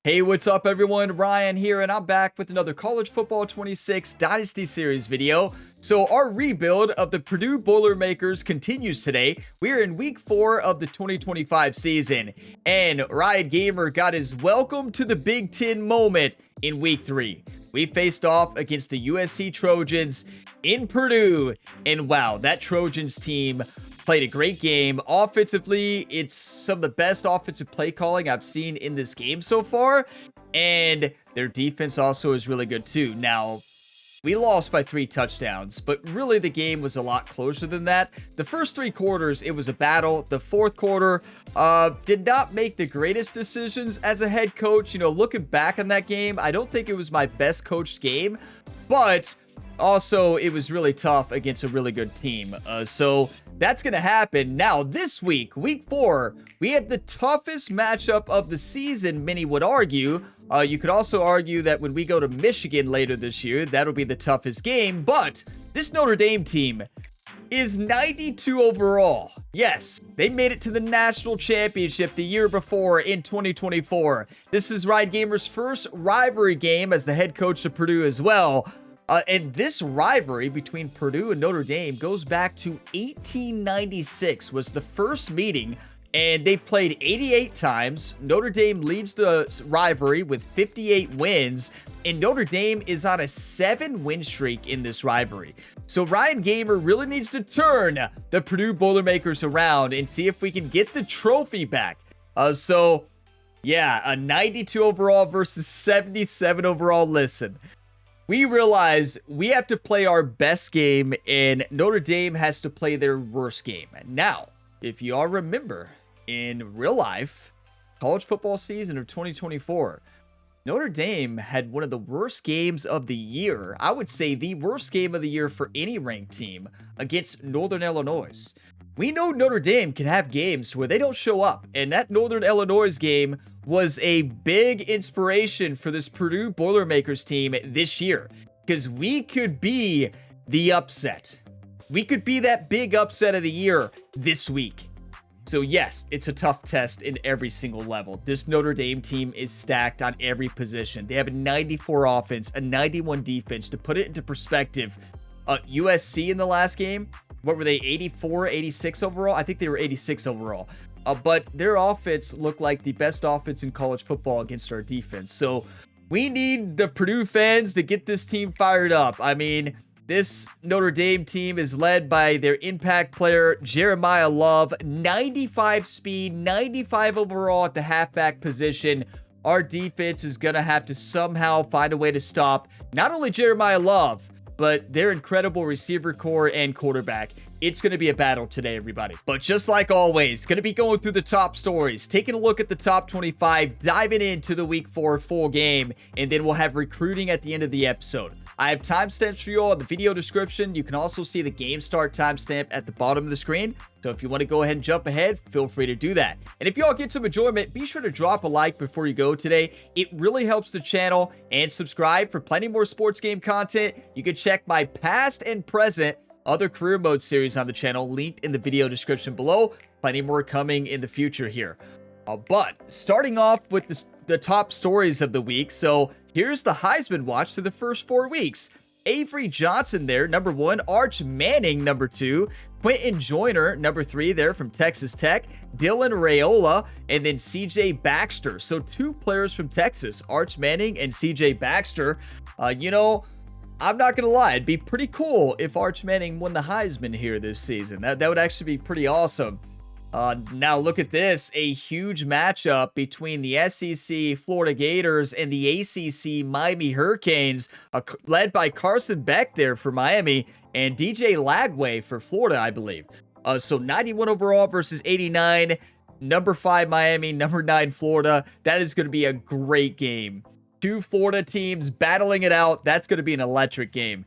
Hey, what's up everyone? Ryan here, and I'm back with another College Football 26 Dynasty Series video. So our rebuild of the Purdue Boilermakers continues today. We're in week 4 of the 2025 season, and Riot Gamer got his welcome to the Big Ten moment in week 3. We faced off against the USC Trojans in Purdue, and wow, that Trojans team played a great game. Offensively, it's some of the best offensive play calling I've seen in this game so far. And their defense also is really good too. Now, we lost by 3 touchdowns, but really the game was a lot closer than that. The first 3 quarters, it was a battle. The fourth quarter, did not make the greatest decisions as a head coach. You know, looking back on that game, I don't think it was my best coached game, but also it was really tough against a really good team. So that's going to happen. Now, this week, week 4, we have the toughest matchup of the season, many would argue. You could also argue that when we go to Michigan later this year, that'll be the toughest game. But this Notre Dame team is 92 overall. Yes, they made it to the national championship the year before in 2024. This is Riot Gamer's first rivalry game as the head coach of Purdue as well. And this rivalry between Purdue and Notre Dame goes back to 1896 was the first meeting, and they played 88 times. Notre Dame leads the rivalry with 58 wins, and Notre Dame is on a 7-win streak in this rivalry. So Ryan Gamer really needs to turn the Purdue Boilermakers around and see if we can get the trophy back. Yeah, a 92 overall versus 77 overall. Listen, we realize we have to play our best game, and Notre Dame has to play their worst game. Now, if you all remember, in real life, college football season of 2024, Notre Dame had one of the worst games of the year. I would say the worst game of the year for any ranked team against Northern Illinois. We know Notre Dame can have games where they don't show up, and that Northern Illinois game was a big inspiration for this Purdue Boilermakers team this year, because we could be the upset. We could be that big upset of the year this week. So yes, it's a tough test in every single level. This Notre Dame team is stacked on every position. They have a 94 offense, a 91 defense. To put it into perspective, USC in the last game, what were they, 84, 86 overall? I think they were 86 overall. But their offense looked like the best offense in college football against our defense. So we need the Purdue fans to get this team fired up. I mean, this Notre Dame team is led by their impact player, Jeremiah Love, 95 speed, 95 overall at the halfback position. Our defense is going to have to somehow find a way to stop not only Jeremiah Love, but their incredible receiver core and quarterback. It's going to be a battle today, everybody. But just like always, going to be going through the top stories, taking a look at the top 25, diving into the week 4 full game, and then we'll have recruiting at the end of the episode. I have timestamps for you all in the video description. You can also see the game start timestamp at the bottom of the screen. So if you want to go ahead and jump ahead, feel free to do that. And if you all get some enjoyment, be sure to drop a like before you go today. It really helps the channel, and subscribe for plenty more sports game content. You can check my past and present other career mode series on the channel linked in the video description below. Plenty more coming in the future here. But starting off with the top stories of the week. So here's the Heisman watch through the first 4 weeks. Avery Johnson there, number 1. Arch Manning, number 2. Quentin Joyner, number 3 there from Texas Tech. Dylan Raiola, and then CJ Baxter. So 2 players from Texas, Arch Manning and CJ Baxter. You know, I'm not going to lie, it'd be pretty cool if Arch Manning won the Heisman here this season. That would actually be pretty awesome. Now look at this, a huge matchup between the SEC Florida Gators and the ACC Miami Hurricanes, led by Carson Beck there for Miami and DJ Lagway for Florida, I believe. So 91 overall versus 89, number 5 Miami, number 9 Florida. That is going to be a great game. 2 Florida teams battling it out. That's going to be an electric game.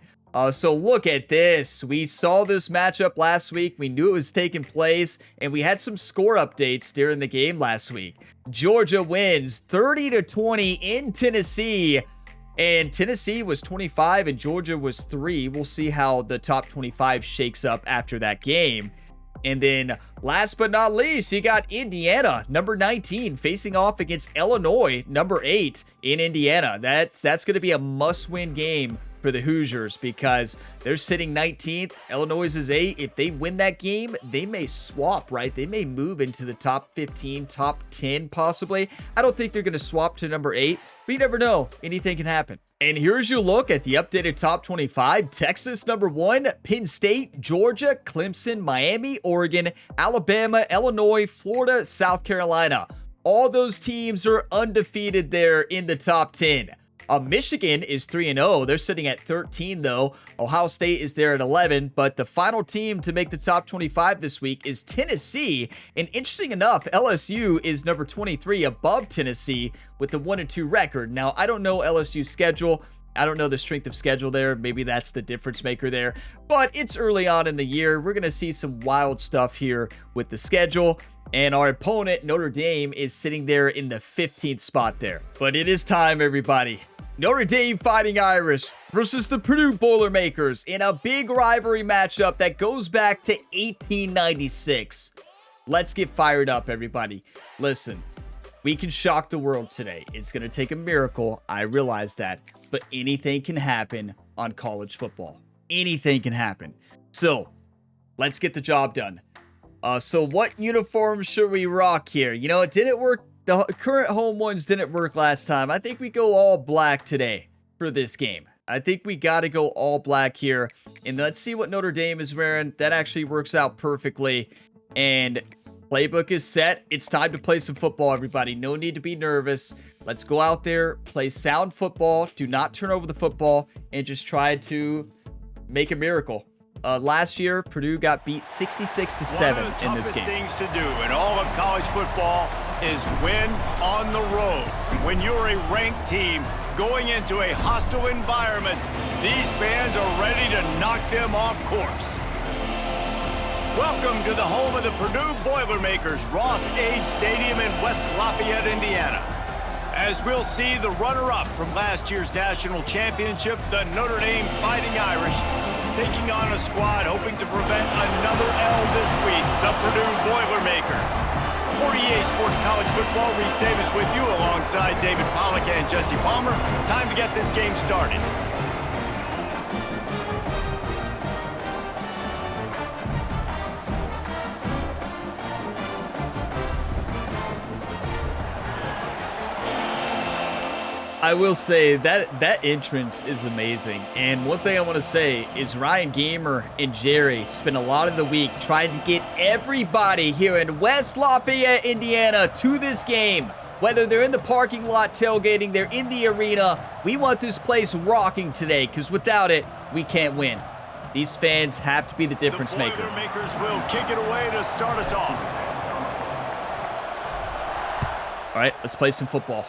So look at this. We saw this matchup last week. We knew it was taking place, and we had some score updates during the game last week. Georgia wins 30-20 in Tennessee, and Tennessee was 25 and Georgia was 3. We'll see how the top 25 shakes up after that game. And then last but not least, you got Indiana, number 19, facing off against Illinois, number 8 in Indiana. That's going to be a must-win game for the Hoosiers because they're sitting 19th. Illinois is 8. If they win that game, they may swap, right? They may move into the top 15, top 10 possibly. I don't think they're going to swap to number 8, but you never know. Anything can happen. And here's your look at the updated top 25. Texas, number 1. Penn State, Georgia, Clemson, Miami, Oregon, Alabama, Illinois, Florida, South Carolina. All those teams are undefeated there in the top 10. Michigan is 3-0. They're sitting at 13, though. Ohio State is there at 11. But the final team to make the top 25 this week is Tennessee. And interesting enough, LSU is number 23 above Tennessee with the 1-2 record. Now, I don't know LSU's schedule. I don't know the strength of schedule there. Maybe that's the difference maker there. But it's early on in the year. We're going to see some wild stuff here with the schedule. And our opponent, Notre Dame, is sitting there in the 15th spot there. But it is time, everybody. Notre Dame Fighting Irish versus the Purdue Boilermakers in a big rivalry matchup that goes back to 1896. Let's get fired up, everybody. Listen, we can shock the world today. It's going to take a miracle. I realize that. But anything can happen on college football. Anything can happen. So, let's get the job done. So what uniform should we rock here? You know, it didn't work. The current home ones didn't work last time. I think we go all black today for this game. I think we got to go all black here. And let's see what Notre Dame is wearing. That actually works out perfectly. And playbook is set. It's time to play some football, everybody. No need to be nervous. Let's go out there, play sound football. Do not turn over the football and just try to make a miracle. Last year, Purdue got beat 66-7 in this game. One of the toughest things to do in all of college football is win on the road. When you're a ranked team going into a hostile environment, these fans are ready to knock them off course. Welcome to the home of the Purdue Boilermakers, Ross Age Stadium in West Lafayette, Indiana. As we'll see the runner-up from last year's national championship, the Notre Dame Fighting Irish, taking on a squad hoping to prevent another L this week, the Purdue Boilermakers. For EA Sports College Football, Reese Davis with you alongside David Pollack and Jesse Palmer. Time to get this game started. I will say that entrance is amazing. And one thing I want to say is Ryan Gamer and Jerry spent a lot of the week trying to get everybody here in West Lafayette, Indiana to this game. Whether they're in the parking lot tailgating, they're in the arena. We want this place rocking today because without it, we can't win. These fans have to be the difference maker. The Boilermakers will kick it away to start us off. All right, let's play some football.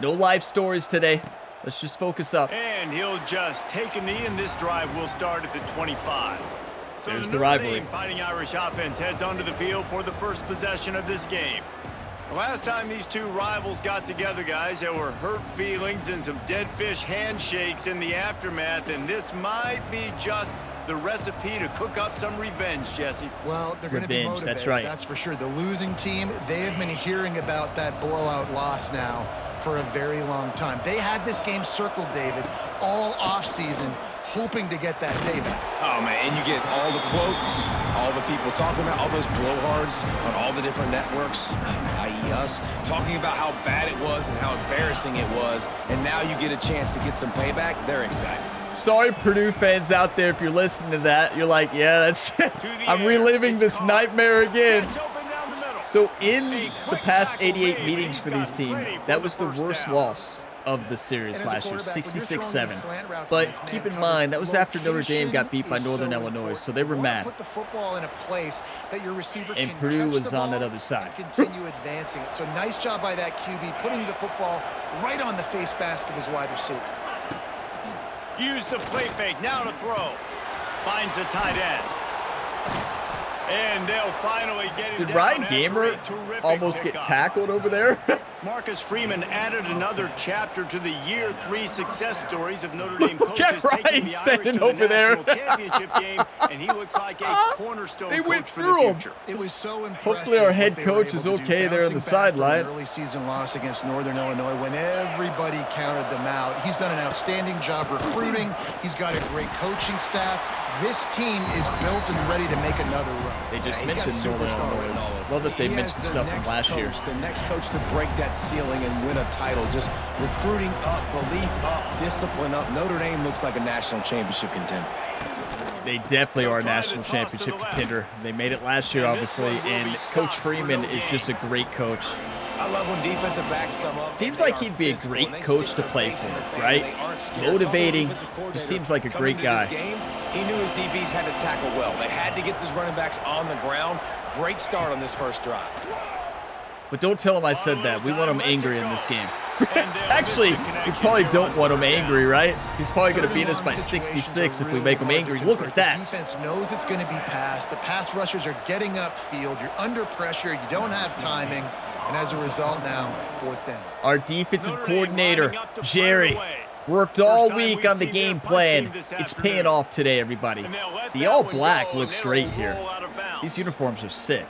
No life stories today. Let's just focus up. And he'll just take a knee, and this drive will start at the 25. So there's the the rivalry. Fighting Irish offense heads onto the field for the first possession of this game. The last time these two rivals got together, guys, there were hurt feelings and some dead fish handshakes in the aftermath, and this might be just the recipe to cook up some revenge, Jesse. Well, they're going to be motivated, that's right. That's for sure. The losing team, they have been hearing about that blowout loss now for a very long time. They had this game circled, David, all offseason, hoping to get that day back. Oh, man, and you get all the quotes, all the people talking about all those blowhards on all the different networks, i.e. us, talking about how bad it was and how embarrassing it was, and now you get a chance to get some payback. They're excited. Sorry, Purdue fans out there, if you're listening to that, you're like, yeah, that's I'm reliving this nightmare again. So in the past 88 meetings for these teams, that was the worst loss of the series last year, 66-7. But keep in mind, that was after Notre Dame got beat by Northern Illinois, so they were mad. Put the football in a place that your receiver and can Purdue catch was the on ball that other side. and continue advancing it. So nice job by that QB, putting the football right on the face mask of his wide receiver. Use the play fake, now to throw. Finds the tight end. And they'll finally get him Did down Ryan after Gamer a terrific almost get pickup. tackled over there? Marcus Freeman added another chapter to the year 3 success stories of Notre Dame Look at coaches Ryan taking the Irish standing to the over there. national championship game, and he looks like a cornerstone They went coach for through the 'em. future. It was so impressive. Hopefully our head what they were coach is able to do, okay there on the bouncing back from an sideline. Early season loss against Northern Illinois when everybody counted them out. He's done an outstanding job recruiting. He's got a great coaching staff. This team is built and ready to make another run. They just He's got mentioned Northern superstar Illinois. written all over. Love that they He mentioned has the stuff from next last year. coach, the next coach to break that ceiling and win a title. Just recruiting up, belief up, discipline up. Notre Dame looks like a national championship contender. They definitely are a national championship contender. They made it last year, obviously, and Coach Freeman is just a great coach. I love when defensive backs come up. Seems and they like are he'd be a physical, great and they coach stick to their play face in for, the fan, right? and they aren't scared. Motivating. Defensive coordinator Just seems like a coming great into this guy. game, he knew his DBs had to tackle well. They had to get these running backs on the ground. Great start on this first drive. But don't tell him I said that. We want him angry in this game. Actually, we probably don't want him angry, right? He's probably going to beat us by 66 if we make him angry. Look at that. The defense knows it's going to be passed. The pass rushers are getting upfield. You're under pressure. You don't have timing. And as a result now, 4th down. Our defensive coordinator, Jerry, worked all week on the game plan. It's paying off today, everybody. The all-black looks great here. These uniforms are sick.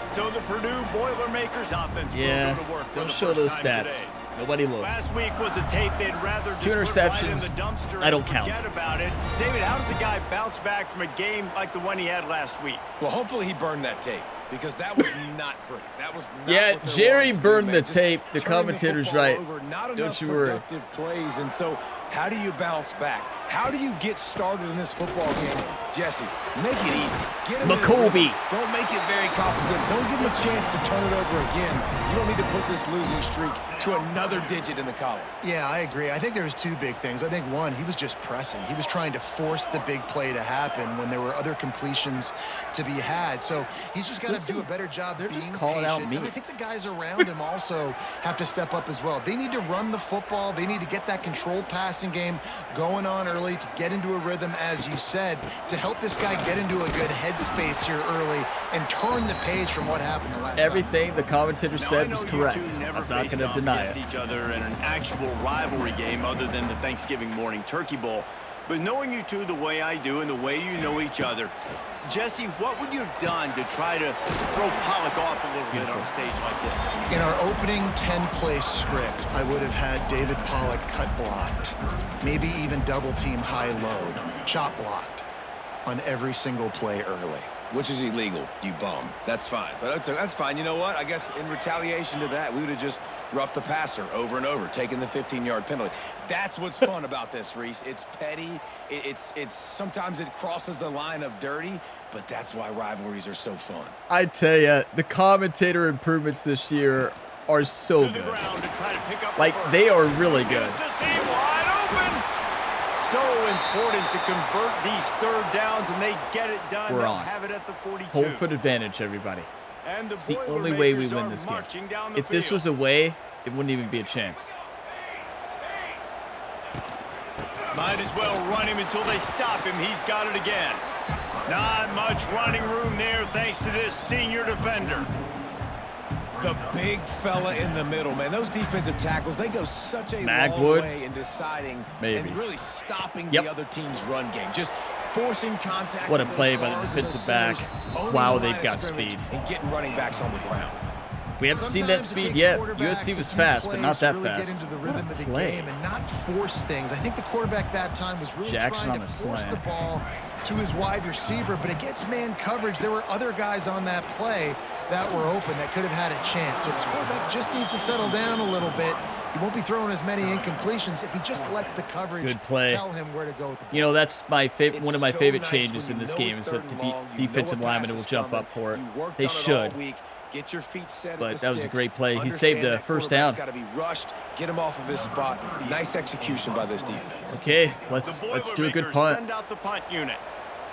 So the Purdue Boilermakers offense Yeah, will go to work for don't the show first those time stats. today. Nobody look. Last week was a tape they'd rather just 2 put right in interceptions, the dumpster I don't and count. forget about it. David, how does a guy bounce back from a game like the one he had last week? Well, hopefully he burned that tape because that was not pretty. That was not Yeah, what they Jerry wanted to do, burned man. the Just tape. The turning commentator's football right. over, not Don't enough you worry. productive plays. And so how do you bounce back? How do you get started in this football game? Jesse, make it easy. Get him in a McColby. rhythm. Don't make it very complicated. Don't give him a chance to turn it over again. You don't need to put this losing streak to another digit in the column. Yeah, I agree. I think there was 2 big things. I think one, he was just pressing. He was trying to force the big play to happen when there were other completions to be had. So he's just got to do a better job. They're being just calling out patient. me. And I think the guys around him also have to step up as well. They need to run the football. They need to get that controlled passing game going on early to get into a rhythm, as you said, to help this guy get into a good headspace here early and turn the page from what happened the last time. Everything the commentator Now, I said know was you correct. two never I'm not faced going to off deny against it. each other in an actual rivalry game other than the Thanksgiving morning turkey bowl. But knowing you two the way I do and the way you know each other, Jesse, what would you have done to try to throw Pollock off a little bit on a stage like this? In our opening 10-play script, I would have had David Pollock cut blocked, maybe even double team high load, chop blocked on every single play early. Which is illegal, you bum. That's fine. But that's fine. You know what? I guess in retaliation to that, we would have just roughed the passer over and over, taking the 15-yard penalty. That's what's fun about this, Reese. It's petty. It's sometimes it crosses the line of dirty, but that's why rivalries are so fun. I tell you, the commentator improvements this year are so To the good. ground to try to pick up Like, the first. they are really good. It's a seam wide open. So important to convert these 3rd downs, and they get it done. We're They'll on. have it at the 42. Home foot advantage, everybody. And It's the only way we win this game. If this was away, it wouldn't even be a chance. Might as well run him until they stop him. He's got it again. Not much running room there thanks to this senior defender. The big fella in the middle, man. Those defensive tackles, they go such a long Magwood? way in deciding Maybe. and really stopping Yep. the other team's run game. Just forcing contact. What a with play those by the guards and defensive those back. centers, owning Wow, the they've line got of scrimmage speed. and getting running backs on the ground. We haven't seen that Sometimes it speed takes yet. quarterbacks USC a was few fast, but plays not to that really fast. Get into the What rhythm a of the play. game and not force things. I think the quarterback that time was really Jackson trying on to a force slant. the ball to his wide receiver, but against man coverage, there were other guys on that play that were open that could have had a chance. So this quarterback just needs to settle down a little bit. He won't be throwing as many incompletions if he just lets the coverage Good play. tell him where to go with the ball. You know, that's my favorite. One of my It's so favorite nice changes when in you this know game it's is that the third and long, you know defensive a lineman pass will is jump coming, up for it. you worked They on it all should. week. Get your feet set But at the that was a sticks. great play. He Understand saved the that first quarterback's down. got to be rushed. Get him off of his spot. Nice execution by this defense. Okay, The let's do a good Boilermakers punt. Send out the punt unit.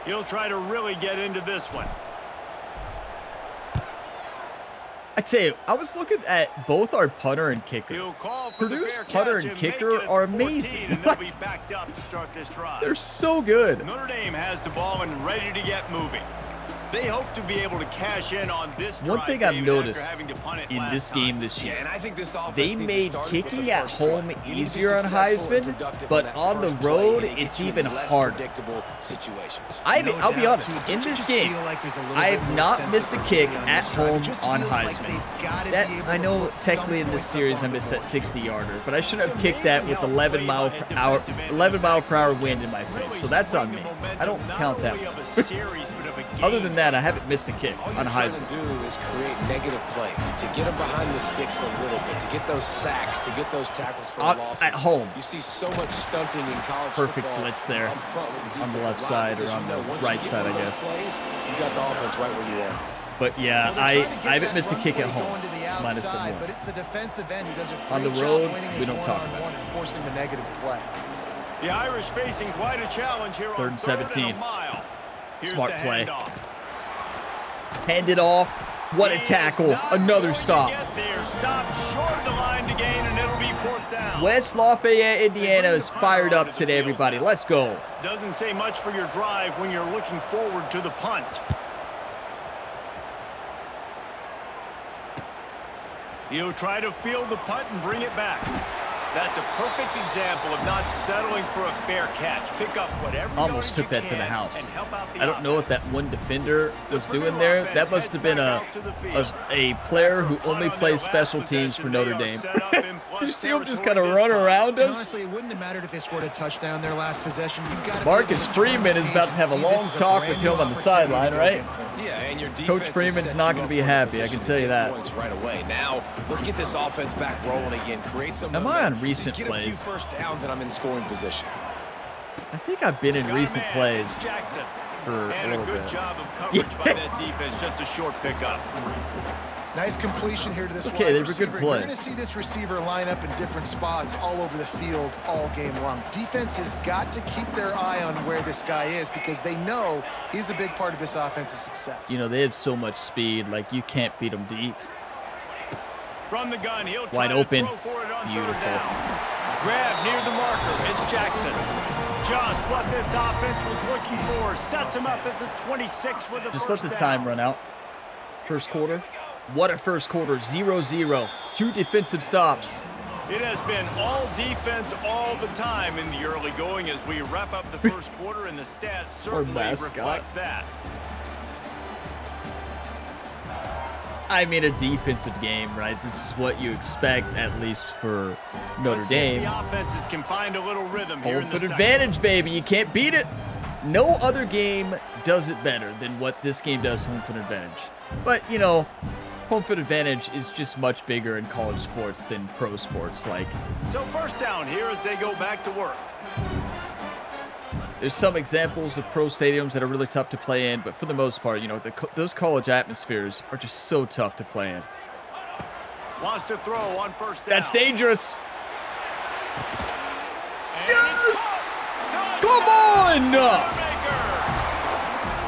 He'll try to really get into this one. I tell you, I was looking at both our punter and kicker. He'll call for Purdue's the fair punter catch and make kicker it at are 14, amazing. And they'll be backed up to start this drive. They're so good. Notre Dame has the ball and ready to get moving. They hope to be able to cash in on this One drive, thing I've David, noticed after having to punt it in last this time. game this year, Yeah, and I think this offense they needs to made start with the kicking at first home drive. You need to be easier on successful and Heisman, productive but that on the first play, road, and it it's gets you in even less harder. predictable situations. I'll be honest, in this game, I have not missed a kick at home on Heisman. That, I know technically in this series I missed that 60-yarder, but I shouldn't have kicked that with 11 mile per hour wind in my face, so that's on me. I don't count that one. Other than that, I haven't missed a kick on Heisman. All you're trying to do is create negative plays, to get them behind the sticks a little bit, to get those sacks, to get those tackles for losses. At home. You see so much stunting in college Perfect football blitz there up front with the on the left defensive side line, or on the once right you get side, one I of guess. those plays, you got the offense right where you want. But yeah, I haven't missed a kick at home, minus the one. But it's the defensive end who does a great On the job road, winning we his don't talk about one-on-one and forcing the negative play. The Irish facing quite a challenge here Third on and 17. 17. Smart play. Hand it off. What a tackle. Another stop. Stop short of the line to gain, and it'll be fourth down. West Lafayette, Indiana is fired up today, everybody. Let's go. Doesn't say much for your drive when you're looking forward to the punt. He'll try to field the punt and bring it back. That's a perfect example of not settling for a fair catch. Pick up whatever Almost took that to the house. I don't know what that one defender was doing there. That must have been a player who only plays special teams for Notre Dame. You see him just kind of run around us? Honestly, it wouldn't have mattered if they scored a touchdown their last possession. You've got to Marcus Freeman is about to have a long talk with him on the sideline, right? Yeah, and your Coach Freeman's not going to be happy, I can tell you that. Right away. Now, let's get this offense back rolling again. Create some. Am I on recent get a few plays? first downs, and I'm in scoring position. I think I've been in recent plays Jackson. for a And little a good bit. job of coverage by that defense. Just a short pickup. Nice completion here to this Okay, wide they were good receiver. You're going to plays. see this receiver line up in different spots all over the field all game long. Defense has got to keep their eye on where this guy is because they know he's a big part of this offense's success. You know, they have so much speed, like you can't beat them deep. From the gun, he'll try Wide to open. throw for it on third Beautiful. down. Grab near the marker. It's Jackson. Just what this offense was looking for. Sets him up at the 26 with a Just let first the down. time run out. First quarter. What a first quarter. 0-0. 2 defensive stops. It has been all defense all the time in the early going as we wrap up the first quarter, and the stats certainly mascot. reflect that. I mean, a defensive game, right? This is what you expect, at least for Notre Let's see if Dame. the offenses can find a little rhythm here Home in the field second. advantage, baby. You can't beat it. No other game does it better than what this game does, home field advantage. But, you know, home field advantage is just much bigger in college sports than pro sports. Like, So first down here as they go back to work. there's some examples of pro stadiums that are really tough to play in, but for the most part, you know, those college atmospheres are just so tough to play in. Wants to throw on first down. That's dangerous. And Yes! it's Come on! Boilermaker.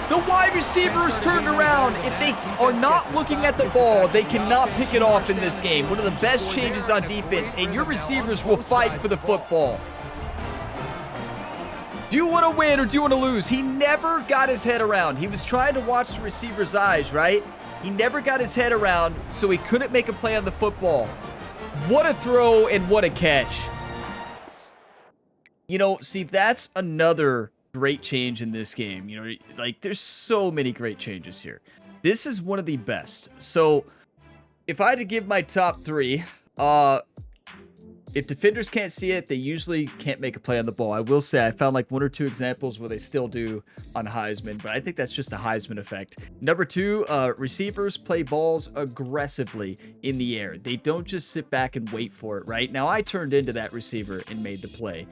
The wide receivers turned around. If they are not looking at the ball, they cannot pick it off in this game. One of the best changes on defense, and your receivers will fight for the football. Do you want to win or do you want to lose? He never got his head around. He was trying to watch the receiver's eyes, right? He never got his head around, so he couldn't make a play on the football. What a throw and what a catch. You know, see, that's another great change in this game. You know, like, there's so many great changes here. This is one of the best. So, if I had to give my top 3, if defenders can't see it, they usually can't make a play on the ball. I will say I found like 1 or 2 examples where they still do on Heisman, but I think that's just the Heisman effect. Number 2, receivers play balls aggressively in the air. They don't just sit back and wait for it, right? Now, I turned into that receiver and made the play.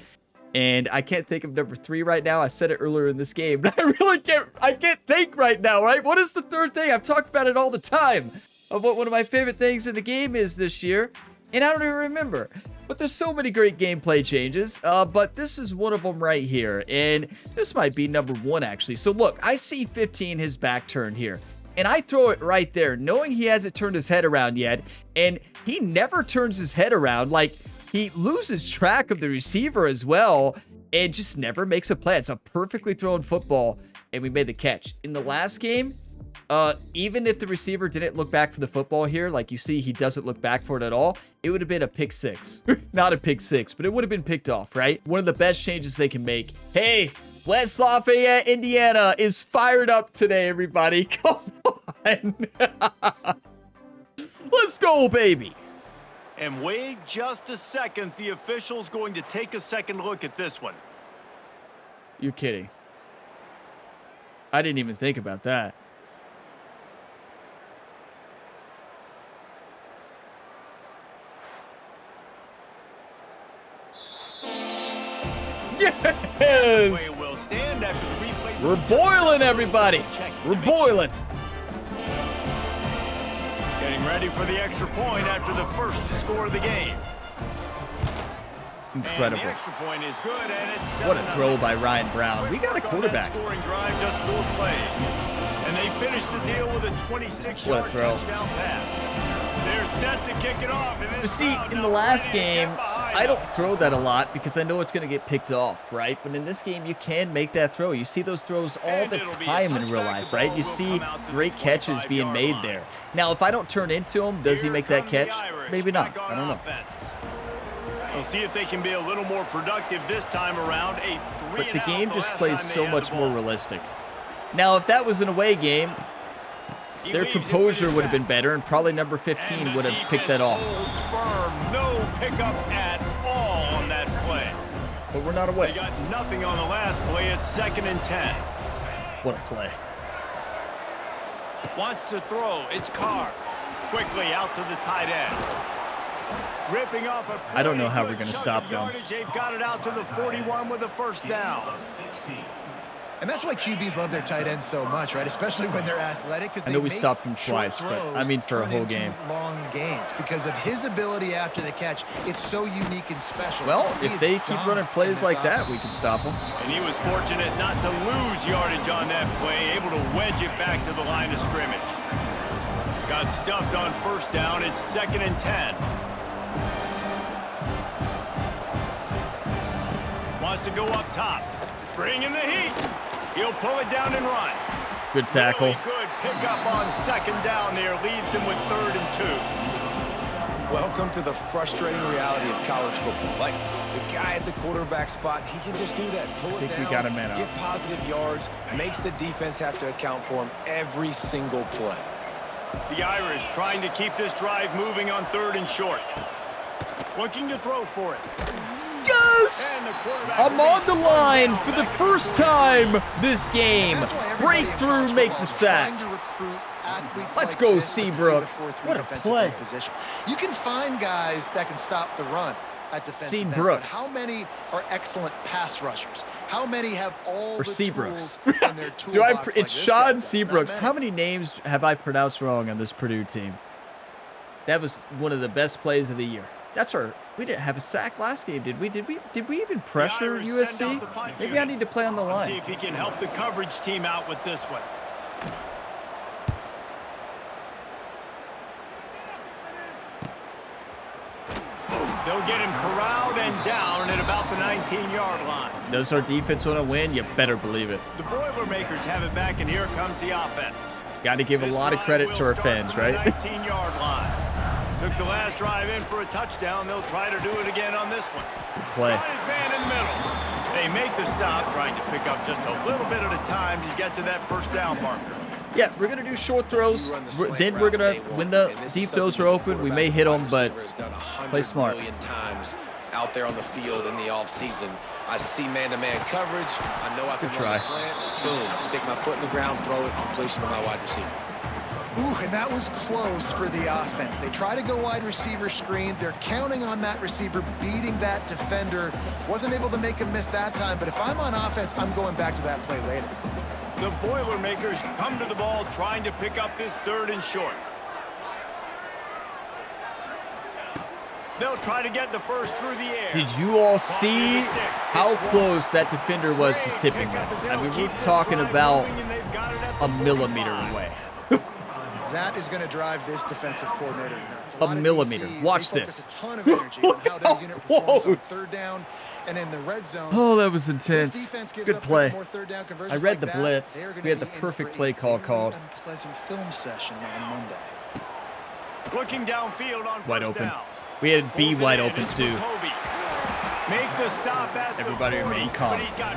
And I can't think of number 3 right now. I said it earlier in this game, but I can't think right now, right? What is the third thing? I've talked about it all the time of what one of my favorite things in the game is this year, and I don't even remember. But there's so many great gameplay changes, but this is one of them right here, and this might be number 1, actually. So look, I see 15, his back turned here, and I throw it right there, knowing he hasn't turned his head around yet, and he never turns his head around. Like, he loses track of the receiver as well, and just never makes a play. It's a perfectly thrown football, and we made the catch. In the last game, Even if the receiver didn't look back for the football here, like you see, he doesn't look back for it at all, it would have been a pick six. Not a pick six, but it would have been picked off, right? One of the best changes they can make. Hey, West Lafayette, Indiana is fired up today, everybody. Come on. Let's go, baby. And wait just a second. The official's going to take a second look at this one. You're kidding. I didn't even think about that. Yes! Will stand after the replay. We're boiling, everybody. We're boiling. Getting ready for the extra point after the first score of the game. Incredible. And the extra point is good, and it's What a throw by Ryan Brown. We got a quarterback. Scoring drive, just 4 plays. And they finished the deal with a 26-yard touchdown pass. They're set to kick it off. You see, in the last game, I don't throw that a lot because I know it's going to get picked off, right? But in this game, you can make that throw. You see those throws all the time in real life, right? You see great catches being made there. Now, if I don't turn into him, does he make that catch? Maybe not. I don't know. We'll see if they can be a little more productive this time around. But the game just plays so much more realistic. Now, if that was an away game, their composure would have been better, and probably number 15 would have picked that off. Firm. No pickup at all on that play. But we're not away. They got nothing on the last play. It's 2nd and 10. What a play. Wants to throw. It's Carr. Quickly out to the tight end. Ripping off a I don't know how we're going to stop them. They've got it out to the 41 with a first down. And that's why QBs love their tight ends so much, right? Especially when they're athletic. I know we stopped him twice, but I mean for a whole game. Long gains because of his ability after the catch. It's so unique and special. Well, if they keep running plays like that, we can stop them. And he was fortunate not to lose yardage on that play, able to wedge it back to the line of scrimmage. Got stuffed on first down. It's 2nd and 10. Wants to go up top. Bring in the heat. He'll pull it down and run. Good tackle. Really good pickup on 2nd down there. Leaves him with 3rd and 2. Welcome to the frustrating reality of college football. Like, the guy at the quarterback spot, he can just do that. Pull it down, we got a man get positive yards, makes the defense have to account for him every single play. The Irish trying to keep this drive moving on 3rd and short. Looking to throw for it. Yes! I'm on the line for the first time this game. Breakthrough, make the sack. Let's go, Seabrook. What a play. You can find guys that can stop the run at defensive end, but how many are excellent pass rushers? How many have all the tools in their toolbox? It's Sean Seabrooks. How many names have I pronounced wrong on this Purdue team? That was one of the best plays of the year. That's our. We didn't have a sack last game, did we? Did we even pressure USC? Maybe I need to play on the line. See if he can help the coverage team out with this one. They'll get him corralled and down at about the 19-yard line. Does our defense want to win? You better believe it. The Boilermakers have it back, and here comes the offense. Got to give a lot of credit to our fans, right? 19-yard line. Took the last drive in for a touchdown. They'll try to do it again on this one. Good play. His man in the middle. They make the stop, trying to pick up just a little bit at a time to get to that first down marker. Yeah, we're going to do short throws. Then we're going to, when the deep throws are open, we may hit them, but play smart. Times out there on the field in the offseason. I see man-to-man coverage. I know I can run the slant. Boom, stick my foot in the ground, throw it, completion to my wide receiver. Ooh, and that was close for the offense. They try to go wide receiver screen. They're counting on that receiver beating that defender. Wasn't able to make him miss that time, but if I'm on offense, I'm going back to that play later. The Boilermakers come to the ball trying to pick up this 3rd and short. They'll try to get the first through the air. Did you all see how close that defender was to tipping him? I mean, we're talking about a millimeter away. That is going to drive this defensive coordinator nuts. A millimeter. Watch this. A ton of energy on how their unit performs on 3rd down And in the red zone, Oh, that was intense. Good play. I read the blitz. We had the perfect play call called. Unpleasant film session on Monday. Looking downfield on Wide first open. down. We had B wide open too. Make the stop at Everybody the 40, remain calm. but he's got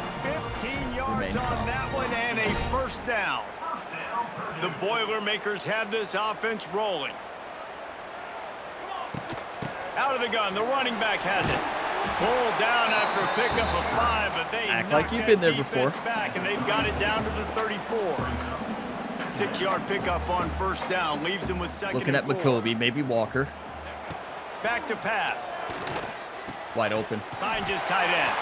15 yards Remain on calm. that one and a first down. The Boilermakers have this offense rolling. Out of the gun, the running back has it. Pulled down after a pickup of 5, but they Act knock like you've that been there defense before. back, and they've got it down to the 34. 6-yard pickup on first down leaves them with second Looking at and 4. McCoby, maybe Walker. Back to pass. Wide open. Finds his tight end.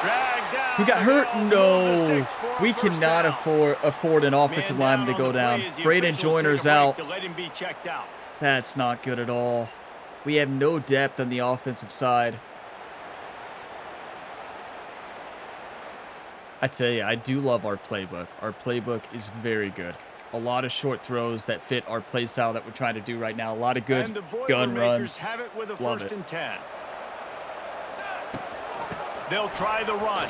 Dragged down. Who got the hurt? goal. No. Six for a We first cannot down. afford an offensive Man lineman to on go the down. play as the Braden officials take a Joyner's break out. to let him be checked out. That's not good at all. We have no depth on the offensive side. I tell you, I do love our playbook. Our playbook is very good. A lot of short throws that fit our play style that we're trying to do right now. A lot of good And the gun Boilermakers runs. have it with a Love first it. and 10. They'll try the run.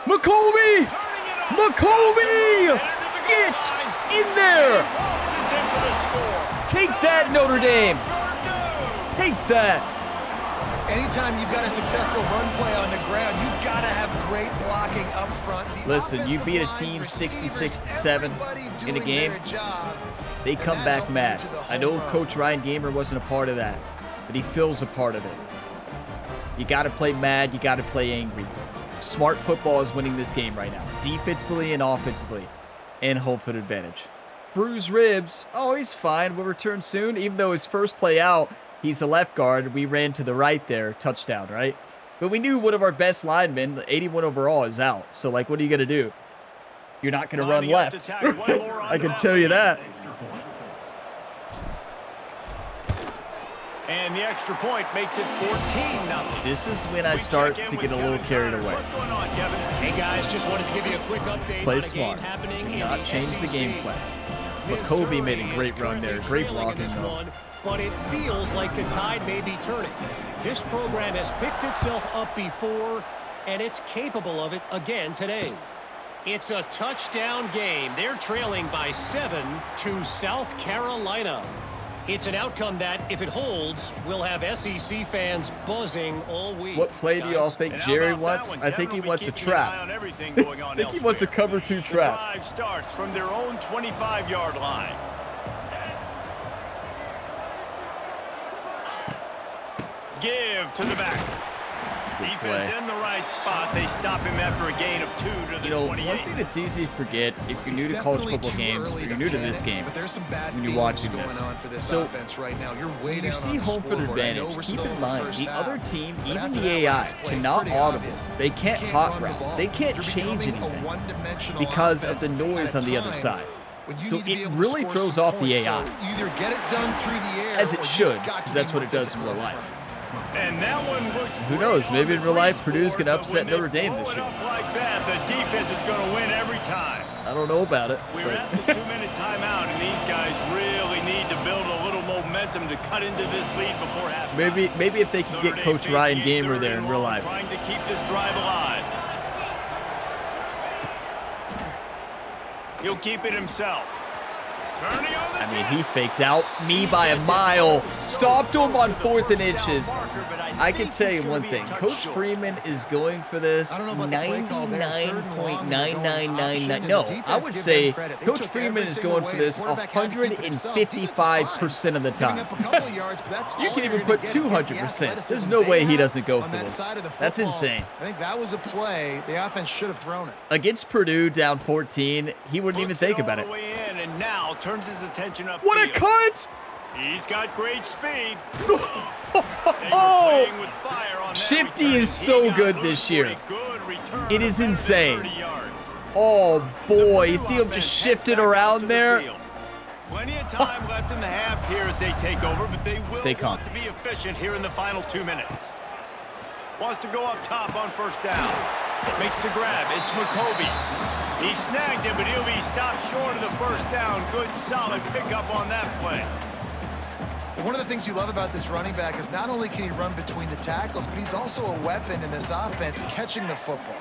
McCoby! Turning it on. McCoby! Headed to the Get goal line. in there! Waltzes in for the score. Take that, Notre Dame! Purdue. Take that! Anytime you've got a successful run play on the ground, you've got to have great blocking up front. The Listen, you offensive beat a line, team receivers, 66-7 everybody in a doing game. their job, They and come that back helped mad. them to the I know home run. Coach Ryan Gamer wasn't a part of that, but he feels a part of it. You got to play mad. You got to play angry. Smart football is winning this game right now, defensively and offensively, and home field advantage. Bruised ribs. Oh, he's fine. We'll return soon. Even though his first play out, he's a left guard. We ran to the right there. Touchdown, right? But we knew one of our best linemen, the 81 overall, is out. So, like, what are you going to do? You're not going to run Lining up to left. tackle. One more I onto can tell you that. And the extra point makes it 14-0. This is when I start to get a little carried away. What's going on, Kevin? Hey guys, just wanted to give you a quick update Play on a smart. game happening in Not the change the SEC. game plan. Missouri McCoby made a is great run there. currently Great trailing in blocking, this though. one, but it feels like the tide may be turning. This program has picked itself up before, and it's capable of it again today. It's a touchdown game. They're trailing by 7 to South Carolina. It's an outcome that, if it holds, will have SEC fans buzzing all week. What play do y'all Guys, think And how Jerry about that wants? one? I think Kevin he will be wants a keeping an eye trap. on everything going on I think he wants a elsewhere. cover 2 The trap. drive starts from their own 25-yard line. Give to the back. Defense play. in the right spot. They stop him after a gain of 2 to the You know, 28. one thing that's easy to forget if you're new It's to college definitely football too games, or early you're new to this panic, game, but there's some bad when you're feelings watching going this. on for this So, offense right now. You're way when you down see on the home field scoreboard. I know advantage, we're keep still in the mind first the half, other team, but even after the that AI, last play, it's cannot pretty audible. obvious. They can't You hot run the route. ball. They can't You're change becoming a anything one-dimensional because of offense the noise at on a the other time side. when you So need to be it able to really score throws some off the points. AI. So either get it done through the air, As or it you've should, got because to that's be what more it does in real physical up life. front. And that one looked Who great knows? on Maybe the in real life, grease Purdue's board, gonna but upset when they Notre Dame blow this it year. up like that, the defense is going to win every time. I don't know about it. We're but- at the 2-minute timeout, and these guys really need to build a little momentum to cut into this lead before halftime. Maybe if they can Notre get Dame Coach Ryan facing a Gamer third there in and real long, life. trying to keep this drive alive. He'll keep it himself. Turning on the I mean, he jets. faked out me by a mile. Stopped him on 4th and inches. I can tell you one thing. Coach Freeman is going for this I don't know about the play call there. Third and long, they're going option, 99.9999. and No, the defense I would give say them credit. They Coach took Freeman is everything going for away. this The quarterback had to keep it himself. Defense is 155% of the Giving time. up a couple of yards, but that's You all can you're even gonna put get against the 200%. There's athleticism no they way he have doesn't go on for that this. side of the That's football. insane. I think that was a play the offense should have thrown it. Against Purdue down 14, he wouldn't even Puts think all about the it. way in, and now turns his attention up. What a cut! He's got great speed. Oh! Playing with fire on that Shifty return. is so He got good loose this for year. a good return It is of insane. 30 yards. Oh The boy, you Purdue see him offense just heads shifting back out around to the there. field. Plenty of time left in the half here as they take over, but they will Stay calm. want to be efficient here in the final 2 minutes. Wants to go up top on first down. Makes the grab. It's McCoby. He snagged him, but he'll be stopped short of the first down. Good, solid pickup on that play. One of the things you love about this running back is not only can he run between the tackles, but he's also a weapon in this offense catching the football.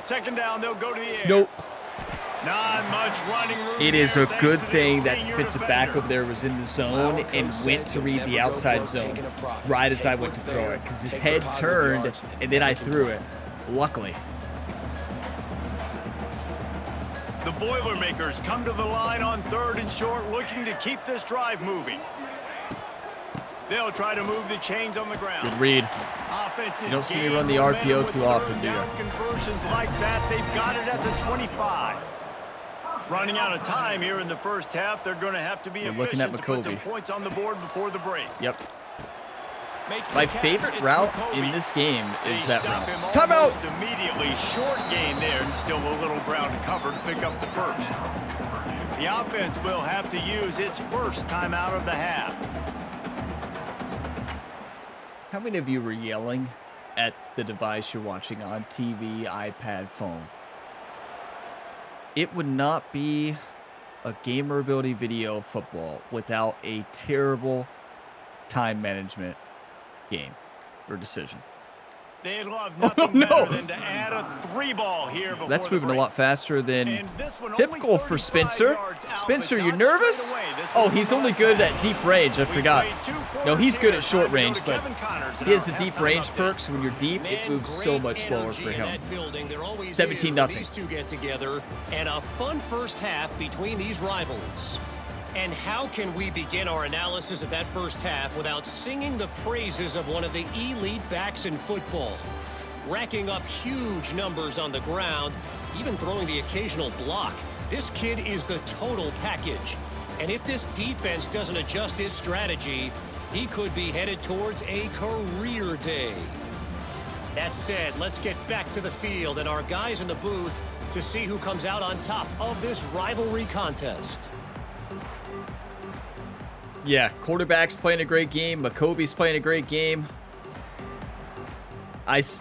Second down, they'll go to the air. Nope. Not much running room. It is a here, good thanks to thing this that senior defensive back defender. over there was in the zone and went to read the outside zone right as I went to throw it, because his head turned and then I threw it. Luckily. The Boilermakers come to the line on 3rd and short, looking to keep this drive moving. They'll try to move the chains on the ground. Good read. Offense You don't is see me gaining run the momentum RPO with too third often, do you? down conversions like that, they've got it at the 25. Running out of time here in the first half, they're going to have to be We're looking at efficient to put some McCovey. points on the board before the break. Yep. Makes My the catch. favorite It's route McCovey. in this game is They that stop him route. Timeout! almost immediately. Short gain there, and still a little ground to cover to pick up the first. The offense will have to use its first timeout of the half. How many of you were yelling at the device you're watching on? TV, iPad, phone. It would not be a gamer ability video of football without a terrible time management game or decision. They'd love nothing no. better than to add a 3-ball here before That's the moving a break. lot faster than And this one only typical for 35 Spencer. yards out, Spencer, but you not nervous? straight away. This Oh, was he's the only last good time. at deep range. I We forgot. played 2 No, quarters he's good here. at short Time to go range, to but Kevin Connors in he has our the deep halftime range update. perks. When you're deep, it moves so much slower for him. 17-0. These two get together, and a fun first half between these rivals. And how can we begin our analysis of that first half without singing the praises of one of the elite backs in football? Racking up huge numbers on the ground, even throwing the occasional block. This kid is the total package. And if this defense doesn't adjust its strategy, he could be headed towards a career day. That said, let's get back to the field and our guys in the booth to see who comes out on top of this rivalry contest. Yeah, quarterback's playing a great game. McCovey's playing a great game.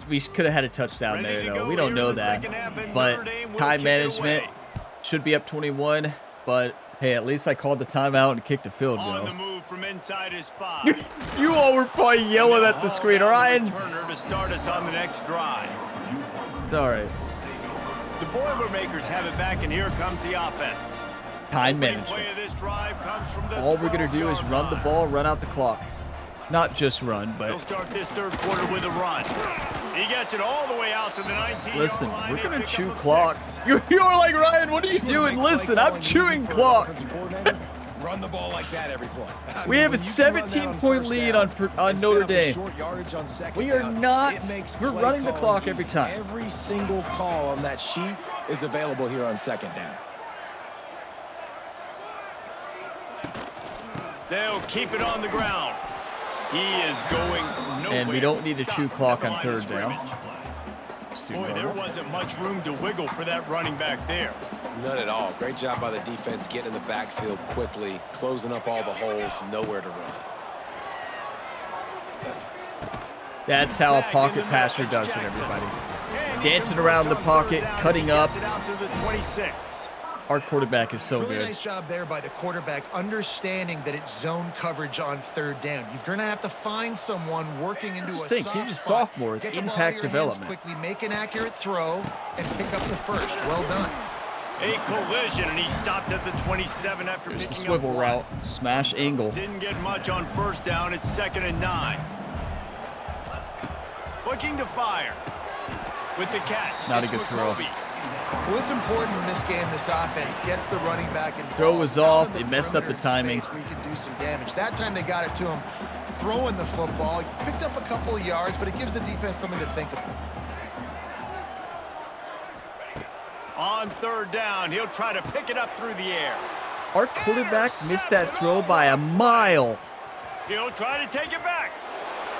We could have had a touchdown Ready there, to though. go We don't here know in the that. second half, and But Notre Dame will time kick it management away. should be up 21. But, hey, at least I called the timeout and kicked a field On the goal. move from inside his 5. You all were probably yelling at the screen. All Ryan. Turner to start us on the next drive. It's all right. The Boilermakers have it back, and here comes the offense. Time Opening management. play of this drive comes from the All we're going to do is 12-yard run the line. ball, run out the clock. Not just run, They'll but start this third quarter with a run. He gets it all the way out to the 19-yard listen, line. we're They going to pick chew up a clock. 6. You're like, Ryan, what are you doing? Listen, I'm chewing clock. Run the ball like that every play. We have a 17-point lead on Notre Dame. We are not. We're running the clock every time. Every single call on that sheet is available here on second down. They'll keep it on the ground. He is going nowhere. And we don't need to Stop chew at clock the on line third of scrimmage. down. Let's do Boy, there normal. wasn't much room to wiggle for that running back there. None at all. Great job by the defense getting in the backfield quickly, closing up all the holes, nowhere to run. That's how a pocket passer does it, everybody. Dancing around the pocket, cutting up. It out to the 26. Our quarterback is so Really good. nice job there by the quarterback, understanding that it's zone coverage on third down. You're going to have to find someone working into Just a think, soft he's a spot. sophomore with Get the ball impact out of your hands development. quickly, make an accurate throw, and pick up the first. Well done. A collision, and he stopped at the 27 after There's the picking swivel up 1. route, smash angle. Didn't get much on first down. It's 2nd and 9. Looking to fire. With the catch. Not a it's good throw. McCovey. Well, it's important in this game, this offense gets the running back involved. Throw was Down off. in the It messed up the perimeter timing. space where you can do some damage. That time they got it to him throwing the football. He picked up a couple of yards, but it gives the defense something to think about. On third down, he'll try to pick it up through the air. Our quarterback missed that throw by a mile. He'll try to take it back.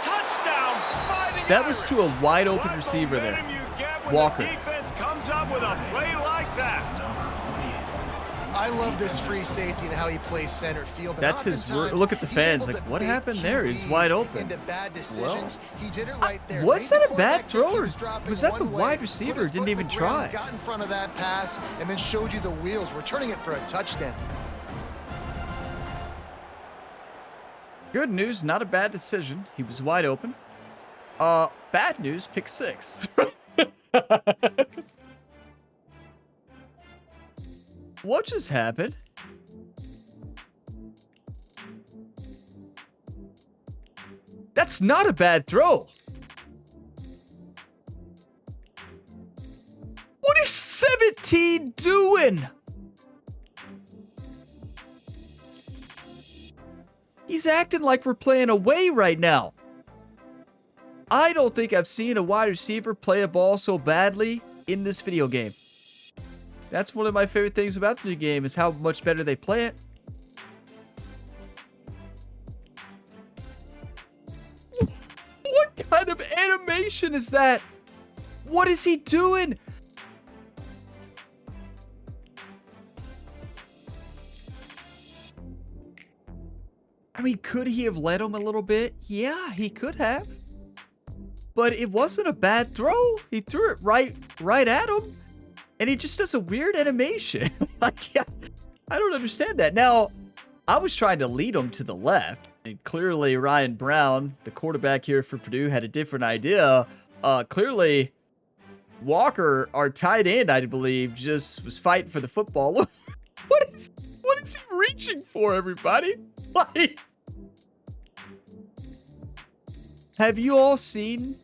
Touchdown, Fighting That was Irish. to a wide open What receiver there. momentum you get when Walker. The defense comes up with a play like that. I love this free safety and how he plays center field. And That's his oftentimes, look at the he's fans, able like, to what bait happened there? He's QBs wide open. Into bad decisions. He did it right there. Was Made that the a bad quarterback throw, think he or was dropping was that the one way, wide put receiver his didn't foot even in the ground, try? Got in front of that pass and then showed you the wheels, returning it for a touchdown. Good news, not a bad decision. He was wide open. Bad news, pick 6. What just happened? That's not a bad throw. What is 17 doing? He's acting like we're playing away right now. I don't think I've seen a wide receiver play a ball so badly in this video game. That's one of my favorite things about the game is how much better they play it. What kind of animation is that? What is he doing? I mean, could he have led him a little bit? Yeah, he could have. But it wasn't a bad throw. He threw it right at him. And he just does a weird animation. Like, yeah, I don't understand that. Now, I was trying to lead him to the left. And clearly, Ryan Brown, the quarterback here for Purdue, had a different idea. Clearly, Walker, our tight end, I believe, just was fighting for the football. What is he reaching for, everybody? Like, have you all seen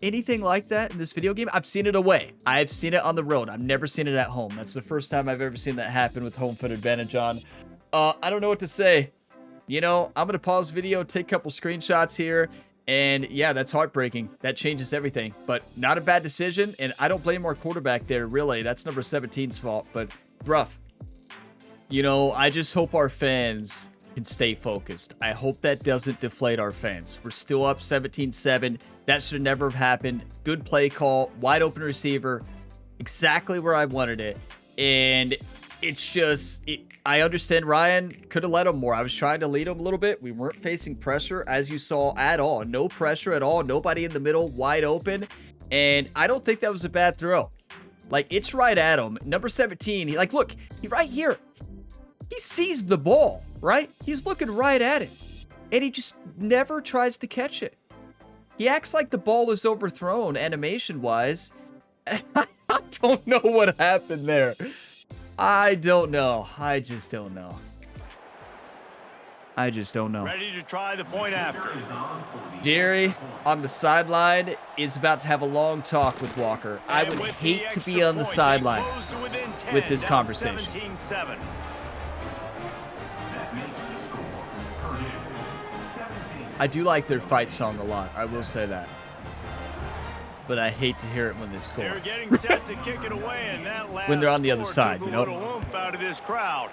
anything like that in this video game? I've seen it away. I've seen it on the road. I've never seen it at home. That's the first time I've ever seen that happen with home field advantage on. I don't know what to say. You know, I'm going to pause the video, take a couple screenshots here. And yeah, that's heartbreaking. That changes everything. But not a bad decision. And I don't blame our quarterback there, really. That's number 17's fault. But rough. You know, I just hope our fans can stay focused. I hope that doesn't deflate our fans. We're still up 17-7. That should never have happened. Good play call. Wide open receiver. Exactly where I wanted it. And it's just... I understand Ryan could have led him more. I was trying to lead him a little bit. We weren't facing pressure, as you saw, at all. No pressure at all. Nobody in the middle. Wide open. And I don't think that was a bad throw. Like, it's right at him. Number 17. He, like, look. He right here. He sees the ball, right? He's looking right at it. And he just never tries to catch it. He acts like the ball is overthrown animation-wise. I don't know what happened there. I don't know. I just don't know. I just don't know. Ready to try the point after. Jerry on the sideline is about to have a long talk with Walker. I would hate to be on the sideline with this conversation. 17-7. I do like their fight song a lot. I will say that. But I hate to hear it when they score. They're getting set to kick it away, and that last when they're on the other score side, took you a know. little oomph out of this crowd.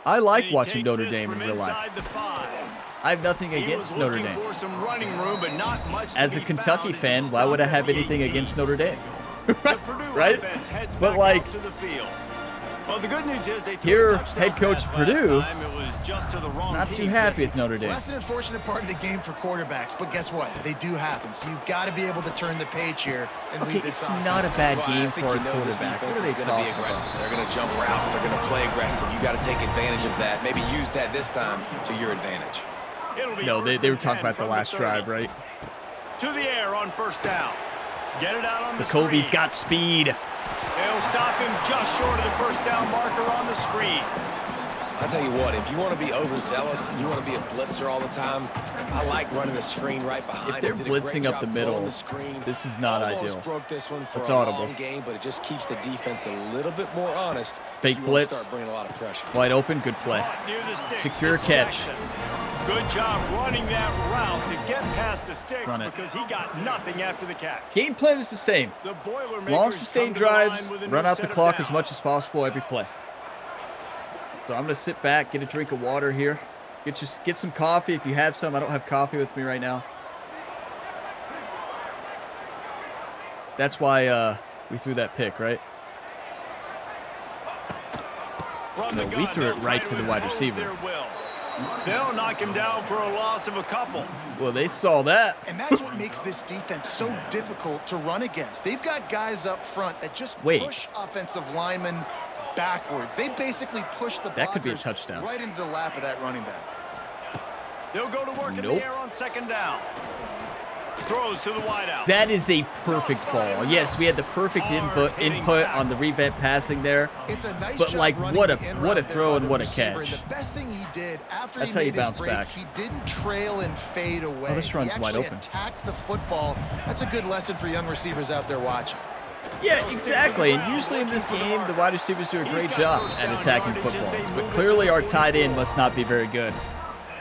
I like And he watching takes Notre this Dame in from real life. inside the 5. I have nothing He against was Notre looking Dame. for some running room, but not much to As a be Kentucky found as fan, he why would I stopped have at anything 18. against Notre Dame? The Purdue Right? offense heads But back like, out to the field. Well, the good news is they threw here, a touchdown head coach pass Purdue, last time. It was just to the wrong not team, too happy Jesse. with Notre Dame. Well, that's an unfortunate part of the game for quarterbacks, but guess what? They do happen. So you've got to be able to turn the page here and Okay, lead this it's offense. not a bad Well, game I think for a you know this quarterback. What defense are they is going to be talking aggressive. about? They're going to jump routes. They're going to play aggressive. You got to take advantage of that. Maybe use that this time to your advantage. It'll be No, they first were and talking 10 about the from last 30. drive, right? To the air on first down. Get it out on the McCovey's screen. got speed. They'll stop him just short of the first down marker on the screen. I'll tell you what, if you want to be overzealous and you want to be a blitzer all the time, I like running the screen right behind If they're him. Did a great blitzing up job the throwing middle, the screen. this is not Almost ideal. broke this one for It's a audible. long game, but it just keeps the defense a little bit more honest. Fake if you want to blitz. start bringing a lot of pressure. Wide open, good play. Caught near the sticks. Secure It's catch. Jackson. Good job running that route to get past the sticks Run it. because he got nothing after the catch. Game plan is the same. The Boilermakers Long sustained come to the line drives, with a run new out the set of clock as downs. much as possible every play. So I'm going to sit back, get a drink of water here. Get some coffee if you have some. I don't have coffee with me right now. That's why we threw that pick, right? From No, the we gun, threw it they'll right try to the wide impose receiver. their will. They'll knock him down for a loss of a couple. Well, they saw that. And that's what makes this defense so difficult to run against. They've got guys up front that just Wait. push offensive linemen backwards. They basically pushed the That could be a blockers touchdown. right into the lap of that running back. They'll go to work in the air on second down. Throws to the wideout. That is a perfect ball. Yes, we had the perfect input on the revamp passing there. It's a nice But job like, running what the a in-route throw there and by what a receiver. catch. And the best thing he did after That's he how you made his bounce break, back. he didn't trail and fade away. Oh, this run's he wide actually open. attacked the football. That's a good lesson for young receivers out there watching. Yeah, exactly. And usually in this game, the wide receivers do a great job at attacking footballs. But clearly our tight end must not be very good.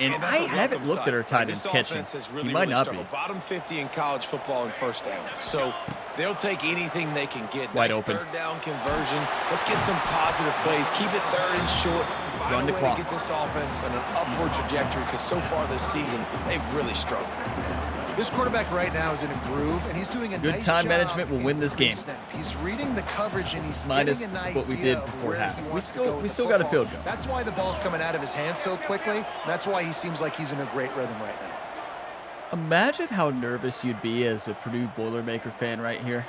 And I haven't looked at our tight ends catching. He might not be. Bottom 50 in college football and first downs. So they'll take anything they can get. Wide Nice open. Third down conversion. Let's get some positive plays. Keep it third and short. Find Run a the way clock. to get this offense on an upward trajectory because so far this season, they've really struggled. This quarterback right now is in a groove, and he's doing a Good nice time job management will in win this game. pre-snap. He's reading the coverage, and he's Minus getting an what we idea did of before where half. he We wants to still- go with we the still got a football. field goal. That's why the ball's coming out of his hands so quickly. That's why he seems like he's in a great rhythm right now. Imagine how nervous you'd be as a Purdue Boilermaker fan right here.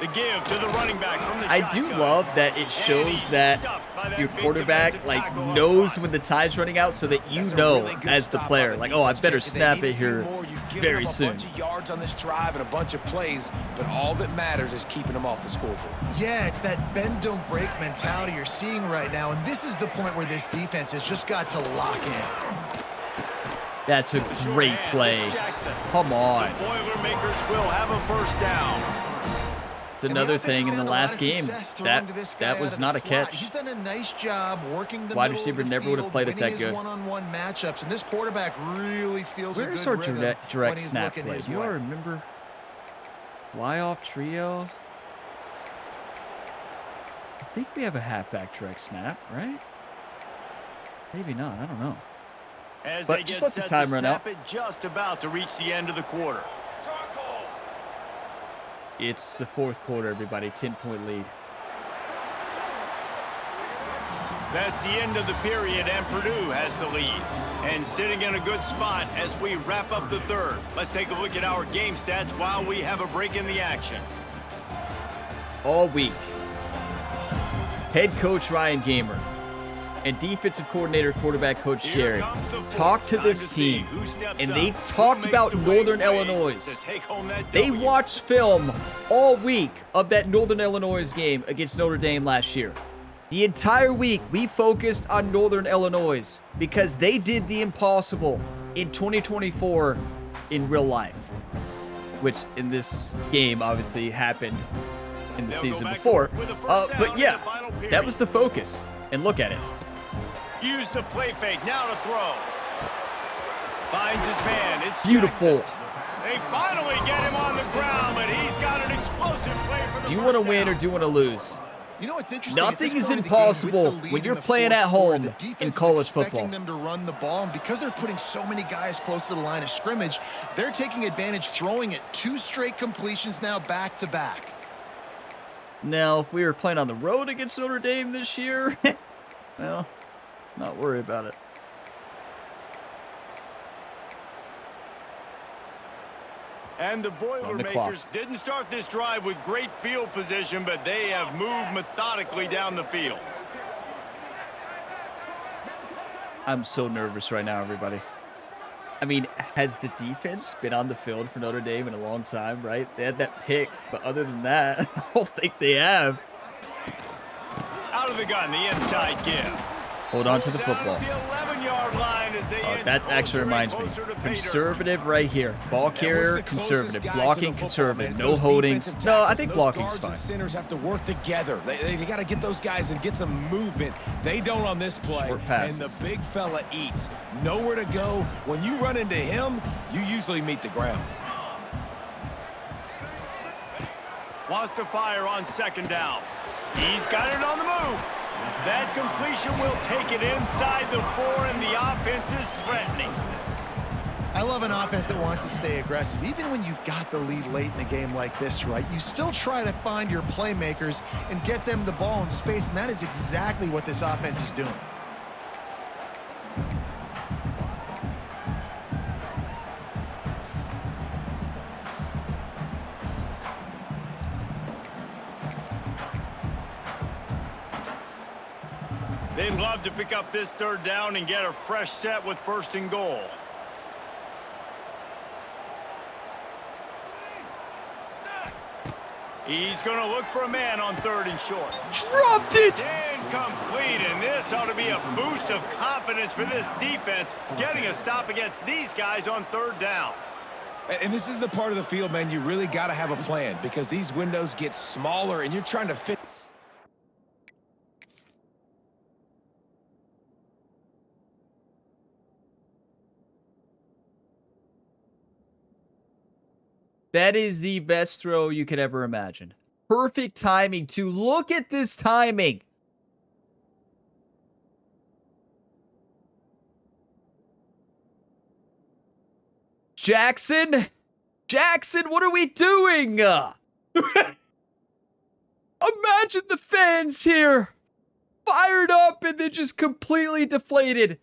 The give to the running back from the I do shotgun. love that it shows that your quarterback like knows when the time's running out, so that you That's a know really good as the stop player, by the like, oh, I defense, better Jason. They snap need it a few here more. You've given very them a soon. bunch of yards on this drive and a bunch of plays, but all that matters is keeping them off the scoreboard. Yeah, it's that bend, don't break mentality you're seeing right now, and this is the point where this defense has just got to lock in. That's a great play. Come on. The Boilermakers will have a first down. It's another thing in the last game. That was not a catch. He's done a nice job working the Wide middle receiver of the never would have field, played it that winning his good. one-on-one matchups, and this quarterback really feels a Where's good our rhythm direct when he's snap looking play? his Do you all way. remember? Y off trio. I think we have a halfback direct snap, right? Maybe not. I don't know. As But they just get let the set time to run snap out. it, just about to reach the end of the quarter. It's the fourth quarter, everybody. 10-point lead. That's the end of the period, and Purdue has the lead. And sitting in a good spot as we wrap up the third. Let's take a look at our game stats while we have a break in the action. All week, head coach Ryan Gamer and defensive coordinator quarterback coach Jerry talked to this team, and they talked about Northern Illinois. They watched film all week of that Northern Illinois game against Notre Dame last year. The entire week, we focused on Northern Illinois because they did the impossible in 2024 in real life, which in this game obviously happened in the season before. But yeah, that was the focus. And look at it. Use the play fake, now to throw. Finds his man, it's Beautiful. Jackson. They finally get him on the ground, but he's got an explosive play for the Do you want to first win or down. do you want to lose? You know what's interesting? Nothing At this is point of the game, impossible with the lead when in you're the playing fourth at quarter, home the defense in is college expecting football. them to run the ball, and because they're putting so many guys close to the line of scrimmage, they're taking advantage, throwing it 2 straight completions now back to back. Now, if we were playing on the road against Notre Dame this year, well, not worry about it. And the On the clock. Boilermakers didn't start this drive with great field position, but they have moved methodically down the field. I'm so nervous right now, everybody. I mean, has the defense been on the field for Notre Dame in a long time, right? They had that pick, but other than that, I don't think they have. Out of the gun, the inside give. Hold on to the football. Down at the 11-yard line as they inch That actually closer and reminds me. closer to pay dirt. Conservative right here. Ball carrier, And what's the closest conservative. guy to Blocking, the football, conservative. man? It's No those holdings. defensive No, I tackles, think and those blocking's guards fine. and centers have to work together. They got to get those guys and get some movement. They don't on this play. Short And passes. the big fella eats. Nowhere to go. When you run into him, you usually meet the ground. Wants to fire on second down. He's got it on the move. That completion will take it inside the 4, and the offense is threatening. I love an offense that wants to stay aggressive. Even when you've got the lead late in a game like this, right, you still try to find your playmakers and get them the ball in space, and that is exactly what this offense is doing. They'd love to pick up this third down and get a fresh set with 1st and goal. He's going to look for a man on 3rd and short. Dropped it! Incomplete, and this ought to be a boost of confidence for this defense, getting a stop against these guys on 3rd down. And this is the part of the field, man, you really got to have a plan because these windows get smaller and you're trying to fit. That is the best throw you could ever imagine. Perfect timing, too. Look at this timing. Jackson? Jackson, what are we doing? Imagine the fans here. Fired up and then just completely deflated.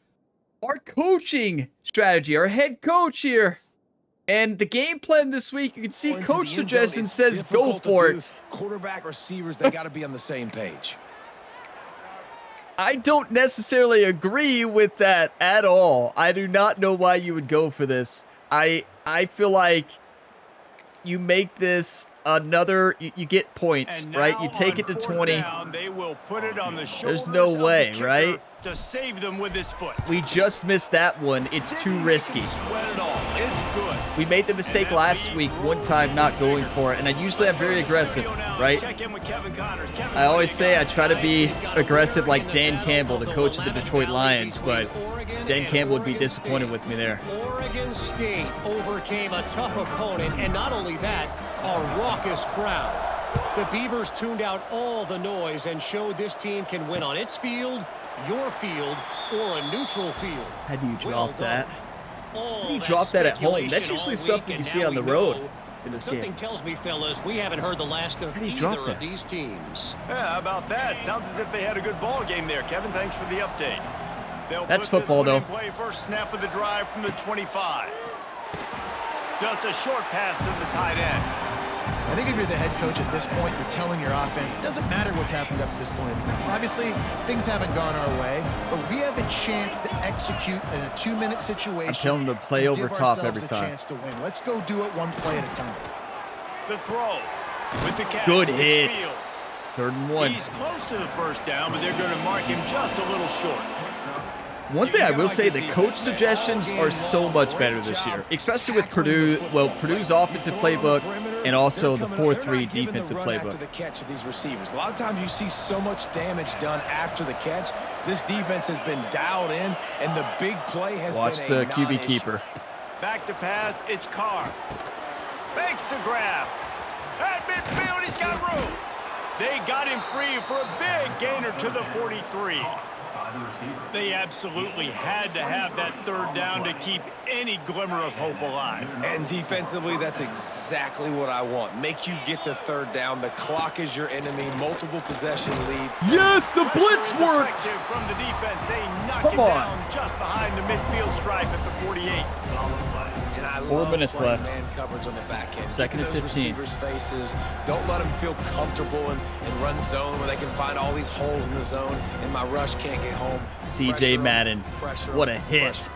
Our coaching strategy, our head coach here. And the game plan this week, you can see coach suggestion says go for it. Quarterback, receivers, they got to be on the same page. I don't necessarily agree with that at all. I do not know why you would go for this. I feel like you make this another, you get points, right? You take it to 20. Down, they will put it on the There's no way, right? To save them with his foot. We just missed that one. It's too risky. Sweat it all. It's good. We made the mistake last week, one time not going for it, and I usually am very aggressive, right? I always say I try to be aggressive like Dan Campbell, the coach of the Detroit Lions, but Dan Campbell would be disappointed with me there. Oregon State overcame a tough opponent, and not only that, a raucous crowd. The Beavers tuned out all the noise and showed this team can win on its field, your field, or a neutral field. How do you drop that? How do you drop that at home? That's usually something you see on the road in this game. Something tells me, fellas, we haven't heard the last of either of these teams. Yeah, how about that? Sounds as if they had a good ball game there. Kevin, thanks for the update. That's football, though. Play first snap of the drive from the 25. Just a short pass to the tight end. I think if you're the head coach at this point, you're telling your offense, it doesn't matter what's happened up to this point. Obviously, things haven't gone our way, but we have a chance to execute in a 2-minute situation. I'm telling them to play over top every time. Chance to win. Let's go do it one play at a time. The throw with the catch. Good hit. 3rd and 1. He's close to the first down, but they're going to mark him just a little short. One thing I will say, the coach suggestions are so much better this year, especially with Purdue. Well, Purdue's offensive playbook and also the 4-3 defensive playbook. After the catch of these receivers. A lot of times you see so much damage done after the catch. This defense has been dialed in, and the big play has Watch been the QB keeper. Back to pass, it's Carr. Fakes the grab. At midfield, he's got room. They got him free for a big gainer to the 43. They absolutely had to have that 3rd down to keep any glimmer of hope alive. And defensively, that's exactly what I want. Make you get to 3rd down. The clock is your enemy. Multiple possession lead. Yes, the blitz worked. From the defense, they knock it down just behind the midfield stripe at the 48. 4 minutes left. Man coverage on the back end. 2nd and 15. Receivers' faces. Don't let them feel comfortable and run zone where they can find all these holes in the zone, and my rush can't get home. CJ Madden. What a hit. Pressure.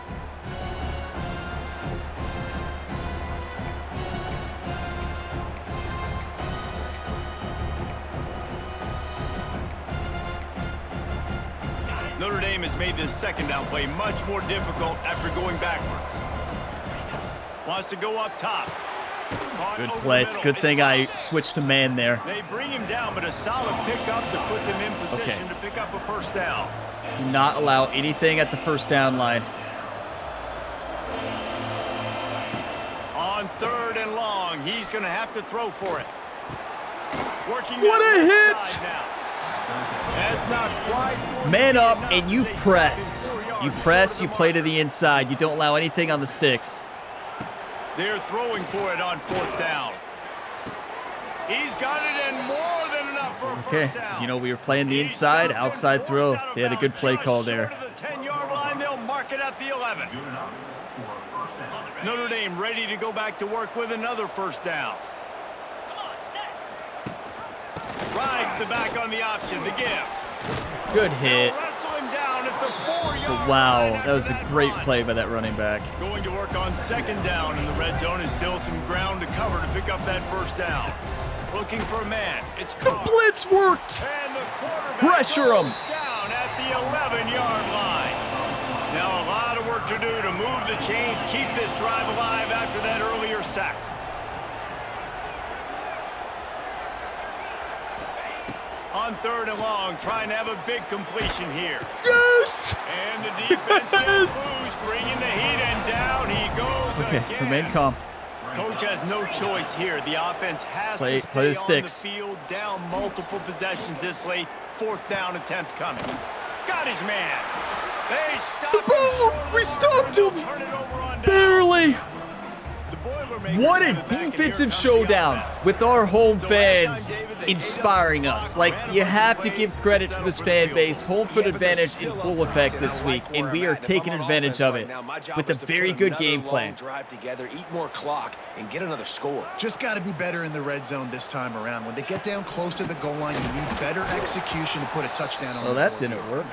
Notre Dame has made this 2nd down play much more difficult after going backwards. Wants to go up top. Good play. It's a good thing I switched to man there. They bring him down, but a solid pickup to put them in position to pick up a 1st down. Do not allow anything at the 1st down line. On 3rd and long, he's going to have to throw for it. Working. What a hit! That's not quite. Man up and you press. You press, you play to the inside. You don't allow anything on the sticks. They're throwing for it on 4th down. He's got it and more than enough for a 1st down. You know, we were playing the inside, outside throw. They had a good play call there. Short of the 10-yard line, they'll mark it at the 11. Notre Dame ready to go back to work with another 1st down. Rides the back on the option, the give. Good hit. whistle him down at the 4-yard Wow, line that was a after great run. play by that running back. Going to work on second down in the red zone is still some ground to cover to pick up that first down. Looking for a man. It's The Carr. blitz worked. And the quarterback Pressure him. goes down at the 11-yard line. Now a lot of work to do to move the chains, keep this drive alive after that earlier sack. On 3rd and long, trying to have a big completion here. Yes. And the defense Yes! gets loose, bringing the heat, and down he goes Okay, again. remain calm. Coach has no choice here. The offense has Play to the stay on sticks. the field, down multiple possessions this late. 4th down attempt coming. Got his man. They stopped him ball! short of the We line, stopped and him! they'll turn it over on down. Barely. The Boilermakers What a have it back, and here defensive comes the showdown offense. with our home So last fans time, David, they inspiring ate up the us. clock, Like, ran a you bunch have of to plays, give credit to settled this for the fan field base. goal. Home field advantage in full effect And I this like week, where and we I'm are at. If taking I'm on advantage offense of right it now, my job with is a to very put good another game long plan. drive together, eat more clock, and get another score. Just got to be better in the red zone this time around. When they get down close to the goal line, you need better execution to put a touchdown on Well, the that board. didn't work.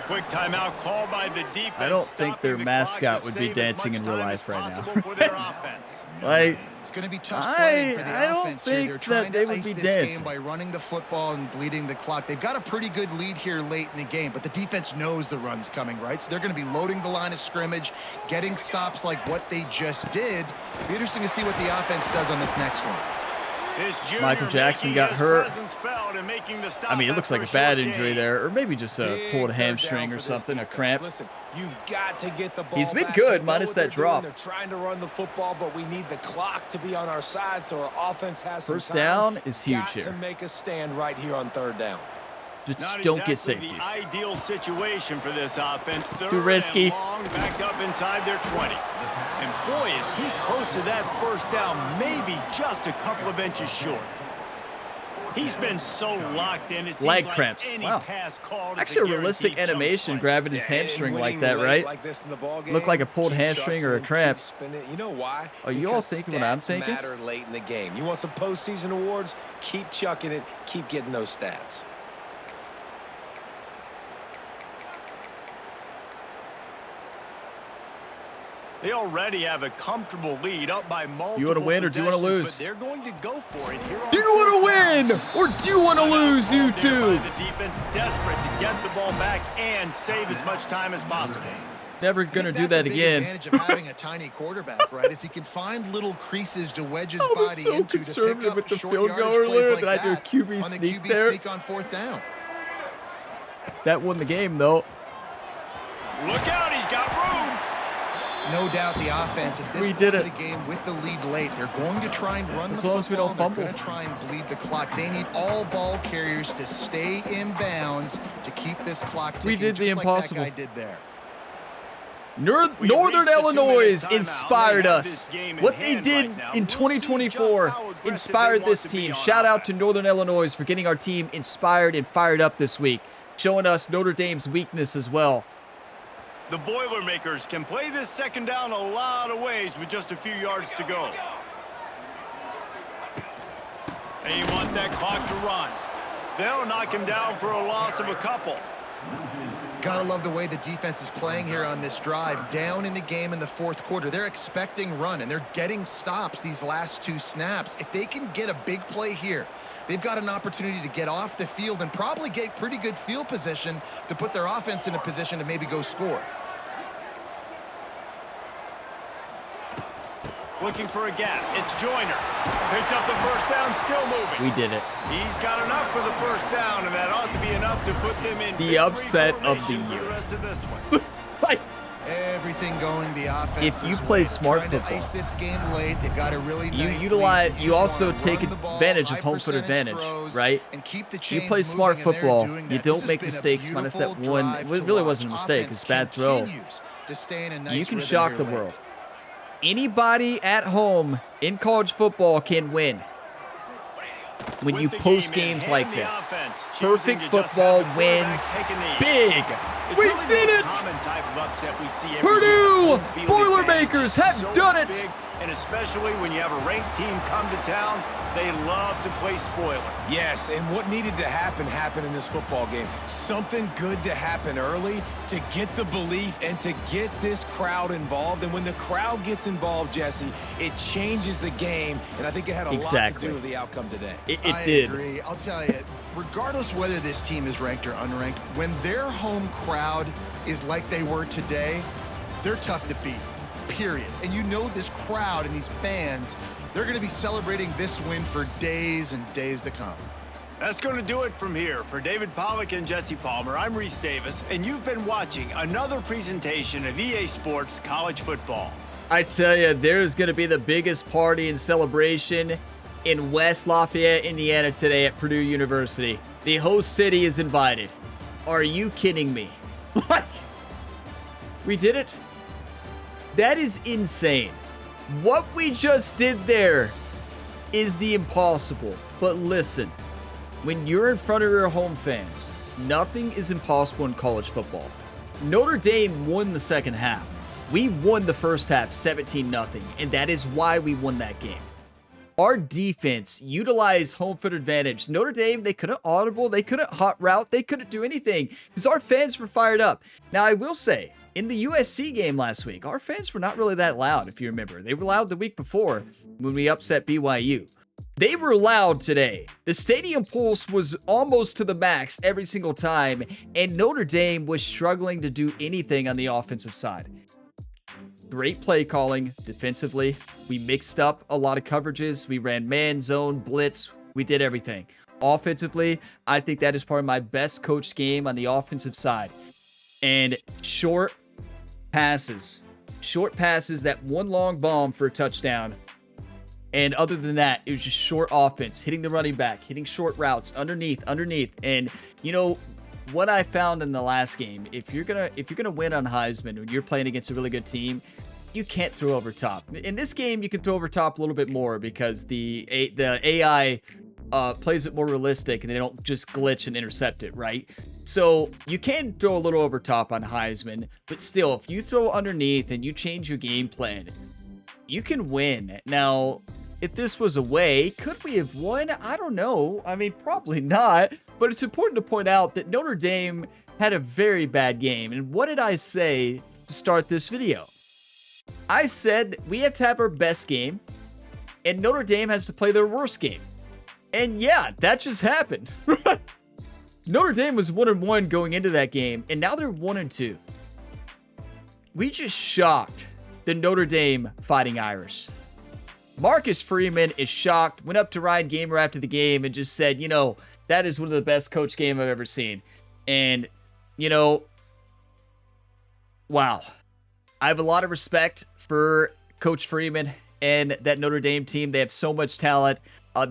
Quick timeout call by the defense. I don't think their stopping the mascot clock to would be save as dancing much in real time life as right now. possible for their offense. Like, It's going to be tough sledding for the I don't offense here. think They're trying that they to would ice be this dancing. game by running the football and bleeding the clock. They've got a pretty good lead here late in the game, but the defense knows the run's coming, right? So they're going to be loading the line of scrimmage, getting stops like what they just did. Be interesting to see what the offense does on this next one. This junior Michael Jackson making got his hurt. presence felt and making the stop I mean, it looks like a after bad short injury gain. there, or maybe just a Big pulled third hamstring down or for this something, a defense. cramp. Listen, you've got to get the ball He's been back. good, You know minus what that they're drop. doing. They're trying to run the football, but we need the clock to be on our side so our offense has some First time. down is huge Got here. to make a stand right here on 3rd down. Just Not don't get exactly safety. the ideal situation for this offense. Too risky. And long, backed up inside their 20. And boy, is he close to that first down, maybe just a couple of inches short. He's been so locked in. It seems Leg like crimps. any Wow. pass called is Actually, a guaranteed realistic jump animation play. grabbing his Yeah, hamstring and like winning that, late right? Like this in the ball game, Looked like a pulled keep hamstring or a trusting, keep cramp. spinning. You know why? Are you all Because thinking what I'm stats thinking? matter late in the game. You want some postseason awards? Keep chucking it. Keep getting those stats. They already have a comfortable lead, up by multiple. You wanna win or do you wanna possessions, lose? But they're going to go for it here. Do you want to win or do you want to lose, you two? The defense desperate to get the ball back and save as much time as possible. Never I gonna think do that's that a big again. advantage of having a tiny quarterback, right? Is he can find little creases to wedge his I was body so into to conservative pick up with the short field yardage goal plays earlier like that I do a that QB on the sneak QB there. sneak on 4th down. That won the game, though. Look out, he's got room. No doubt the offense at this We point did of it. the game with the lead late, they're going to try and run As the long as we football. don't fumble. They're going to try and bleed the clock. They need all ball carriers to stay in bounds to keep this clock ticking. We did the just impossible. Like that guy did there. We've Northern reached the Illinois two-minute timeout. inspired They have us. this game in What they hand did right now. in We'll see 2024 just how aggressive inspired they want this to be team. on Shout out to offense. Northern Illinois for getting our team inspired and fired up this week, showing us Notre Dame's weakness as well. The Boilermakers can play this second down a lot of ways with just a few yards to go. They want that clock to run. They'll knock him down for a loss of a couple. Gotta love the way the defense is playing here on this drive. Down in the game in the 4th quarter. They're expecting run, and they're getting stops these last 2 snaps. If they can get a big play here, they've got an opportunity to get off the field and probably get pretty good field position to put their offense in a position to maybe go score. Looking for a gap. It's Joyner. Picks up the first down, still moving. We did it. He's got enough for the first down, and that ought to be enough to put them in The victory upset of the formation for year. the rest of this one. Like, Everything going the offense. If you play smart trying football, to ice this game late, they've got a really you nice utilize, lead. you just also wanna take run the ball, advantage of high home foot percentage advantage, throws, right? and keep the You chains play smart moving, and they're football. doing You that. don't This has make been a mistakes minus that beautiful one. drive It to really watch. wasn't a mistake. Offense It's a bad throw. continues to stay in a nice You can rhythm shock here the late. world. Anybody at home in college football can win when you With the post game in games hand, like the this. offense choosing Perfect to just football have the quarterback wins take a knee. big. It's We really the did most it! common type of upset we see every Purdue year. Home field Boilermakers advantage have is so done it! big, and especially when you have a ranked team come to town, they love to play spoiler. Yes, and what needed to happen happened in this football game. Something good to happen early to get the belief and to get this crowd involved. And when the crowd gets involved, Jesse, it changes the game. And I think it had a lot to do with the outcome today. It I did. agree. I'll tell you, regardless whether this team is ranked or unranked, when their home crowd is like they were today, they're tough to beat, period. And you know this crowd and these fans, they're going to be celebrating this win for days and days to come. That's going to do it from here. For David Pollack and Jesse Palmer, I'm Reese Davis, and you've been watching another presentation of EA Sports College Football. I tell you, there's going to be the biggest party and celebration in West Lafayette, Indiana today at Purdue University. The host city is invited. Are you kidding me? Like, we did it? That is insane. What we just did there is the impossible. But listen, when you're in front of your home fans, nothing is impossible in college football. Notre Dame won the second half. We won the first half 17-0, and that is why we won that game. Our defense utilized home field advantage. Notre Dame, they couldn't audible, they couldn't hot route, they couldn't do anything because our fans were fired up. Now, I will say, in the USC game last week, our fans were not really that loud, if you remember. They were loud the week before when we upset BYU. They were loud today. The stadium pulse was almost to the max every single time, and Notre Dame was struggling to do anything on the offensive side. Great play calling defensively. We mixed up a lot of coverages. We ran man, zone, blitz. We did everything. Offensively, I think that is probably my best coached game on the offensive side. And short passes, that one long bomb for a touchdown. And other than that, it was just short offense, hitting the running back, hitting short routes, underneath. And you know what I found in the last game, if you're gonna win on Heisman when you're playing against a really good team, you can't throw over top. In this game, you can throw over top a little bit more because the AI plays it more realistic and they don't just glitch and intercept it, right? So you can throw a little over top on Heisman, but still, if you throw underneath and you change your game plan, you can win. Now, if this was away, could we have won? I don't know. I mean, probably not. But it's important to point out that Notre Dame had a very bad game. And what did I say to start this video? I said that we have to have our best game, and Notre Dame has to play their worst game. And yeah, that just happened. Notre Dame was 1-1 going into that game, and now they're 1-2. We just shocked the Notre Dame Fighting Irish. Marcus Freeman is shocked, went up to Ryan Gamer after the game and just said, you know, that is one of the best coach games I've ever seen. And, you know, wow. I have a lot of respect for Coach Freeman and that Notre Dame team. They have so much talent.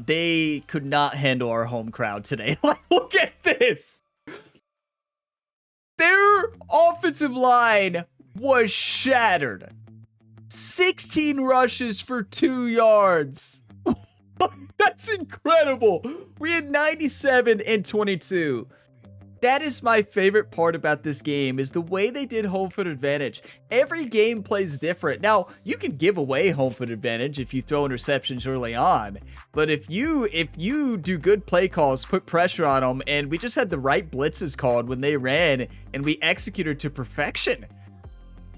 They could not handle our home crowd today. Like, look at this. Their offensive line was shattered. 16 rushes for 2 yards. That's incredible. We had 97 and 22. That is my favorite part about this game, is the way they did home field advantage. Every game plays different. Now, you can give away home field advantage if you throw interceptions early on, but if you do good play calls, put pressure on them, and we just had the right blitzes called when they ran, and we executed to perfection.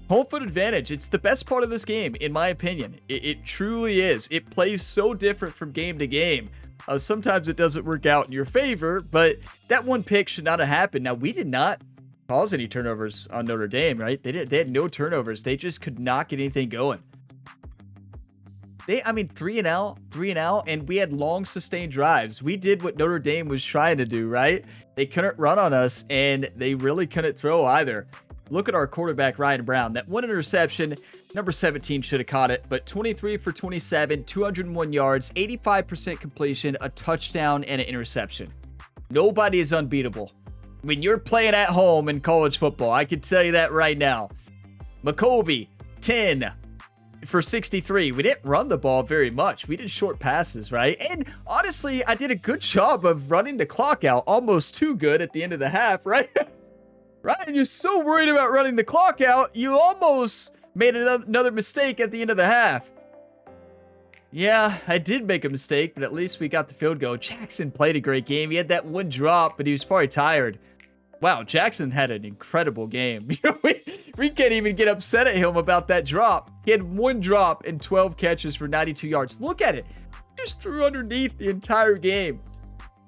Home field advantage, it's the best part of this game, in my opinion. It truly is. It plays so different from game to game. Sometimes it doesn't work out in your favor, but that one pick should not have happened. Now, we did not cause any turnovers on Notre Dame, right? They had no turnovers. They just could not get anything going. I mean, 3 and out, and we had long sustained drives. We did what Notre Dame was trying to do, right? They couldn't run on us, and they really couldn't throw either. Look at our quarterback, Ryan Brown. That one interception, number 17 should have caught it, but 23 for 27, 201 yards, 85% completion, a touchdown, and an interception. Nobody is unbeatable. When you're playing at home in college football, I can tell you that right now. McCoby, 10 for 63. We didn't run the ball very much. We did short passes, right? And honestly, I did a good job of running the clock out, almost too good at the end of the half, right? Ryan, you're so worried about running the clock out, you almost made another mistake at the end of the half. Yeah, I did make a mistake, but at least we got the field goal. Jackson played a great game. He had that one drop, but he was probably tired. Wow, Jackson had an incredible game. We can't even get upset at him about that drop. He had one drop and 12 catches for 92 yards. Look at it. Just threw underneath the entire game.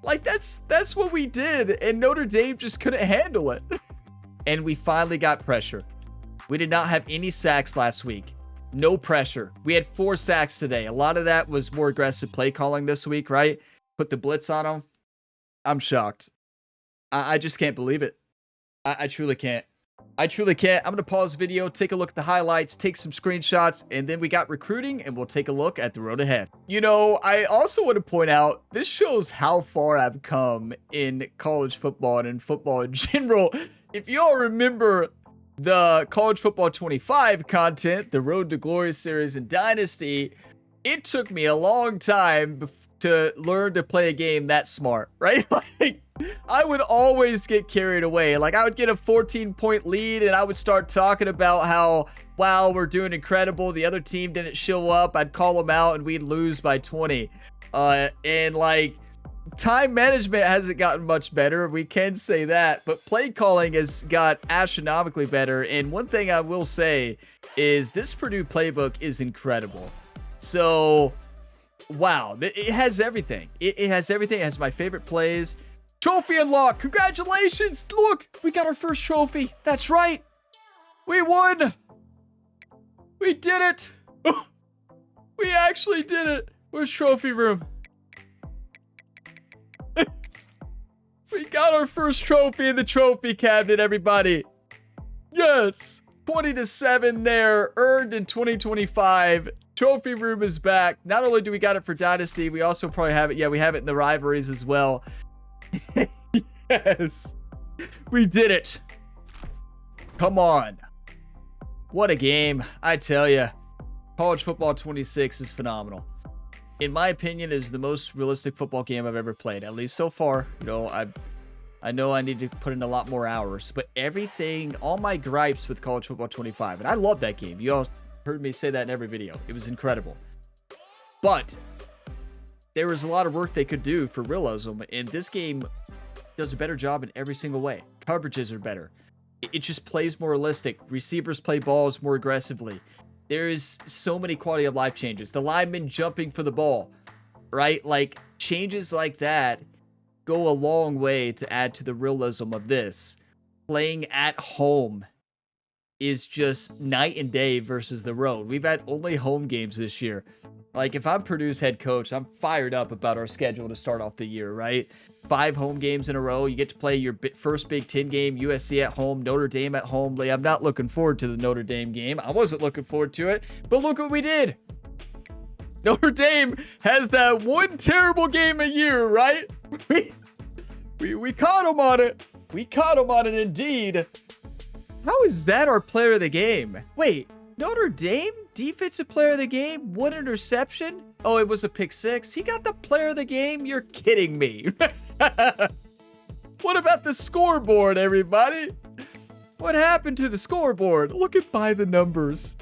Like, that's what we did, and Notre Dame just couldn't handle it. And we finally got pressure. We did not have any sacks last week. No pressure. We had 4 sacks today. A lot of that was more aggressive play calling this week, right? Put the blitz on them. I'm shocked. I just can't believe it. I truly can't. I truly can't. I'm going to pause the video, take a look at the highlights, take some screenshots, and then we got recruiting, and we'll take a look at the road ahead. You know, I also want to point out, this shows how far I've come in college football and in football in general. If you all remember the College Football 25 content, the Road to Glory series and Dynasty, it took me a long time to learn to play a game that smart, right? Like, I would always get carried away. Like, I would get a 14-point lead and I would start talking about how, wow, we're doing incredible. The other team didn't show up. I'd call them out and we'd lose by 20. And like, time management hasn't gotten much better. We can say that, but play calling has got astronomically better. And one thing I will say is this Purdue playbook is incredible. So, wow, it has everything. It has everything. It has my favorite plays. Trophy unlocked. Congratulations. Look, we got our first trophy. That's right. We won. We did it. We actually did it. Where's trophy room? We got our first trophy in the trophy cabinet, everybody. Yes. 20-7 there. Earned in 2025. Trophy room is back. Not only do we got it for Dynasty, we also probably have it. Yeah, we have it in the rivalries as well. Yes. We did it. Come on. What a game. I tell you. College Football 26 is phenomenal. In my opinion, it is the most realistic football game I've ever played. At least so far. You know, I know I need to put in a lot more hours. But everything, all my gripes with College Football 25. And I love that game. You all heard me say that in every video. It was incredible. But there was a lot of work they could do for realism, and this game does a better job in every single way. Coverages are better. It just plays more realistic. Receivers play balls more aggressively. There is so many quality of life changes. The linemen jumping for the ball, right? Like, changes like that go a long way to add to the realism of this. Playing at home is just night and day versus the road. We've had only home games this year. Like, if I'm Purdue's head coach, I'm fired up about our schedule to start off the year, right? 5 home games in a row. You get to play your first Big Ten game, USC at home, Notre Dame at home. Like, I'm not looking forward to the Notre Dame game. I wasn't looking forward to it, but look what we did. Notre Dame has that one terrible game a year, right? We caught them on it. We caught them on it indeed. How is that our player of the game? Wait, Notre Dame? Defensive player of the game? 1 interception? Oh, it was a pick 6. He got the player of the game? You're kidding me. What about the scoreboard, everybody? What happened to the scoreboard? Look at by the numbers.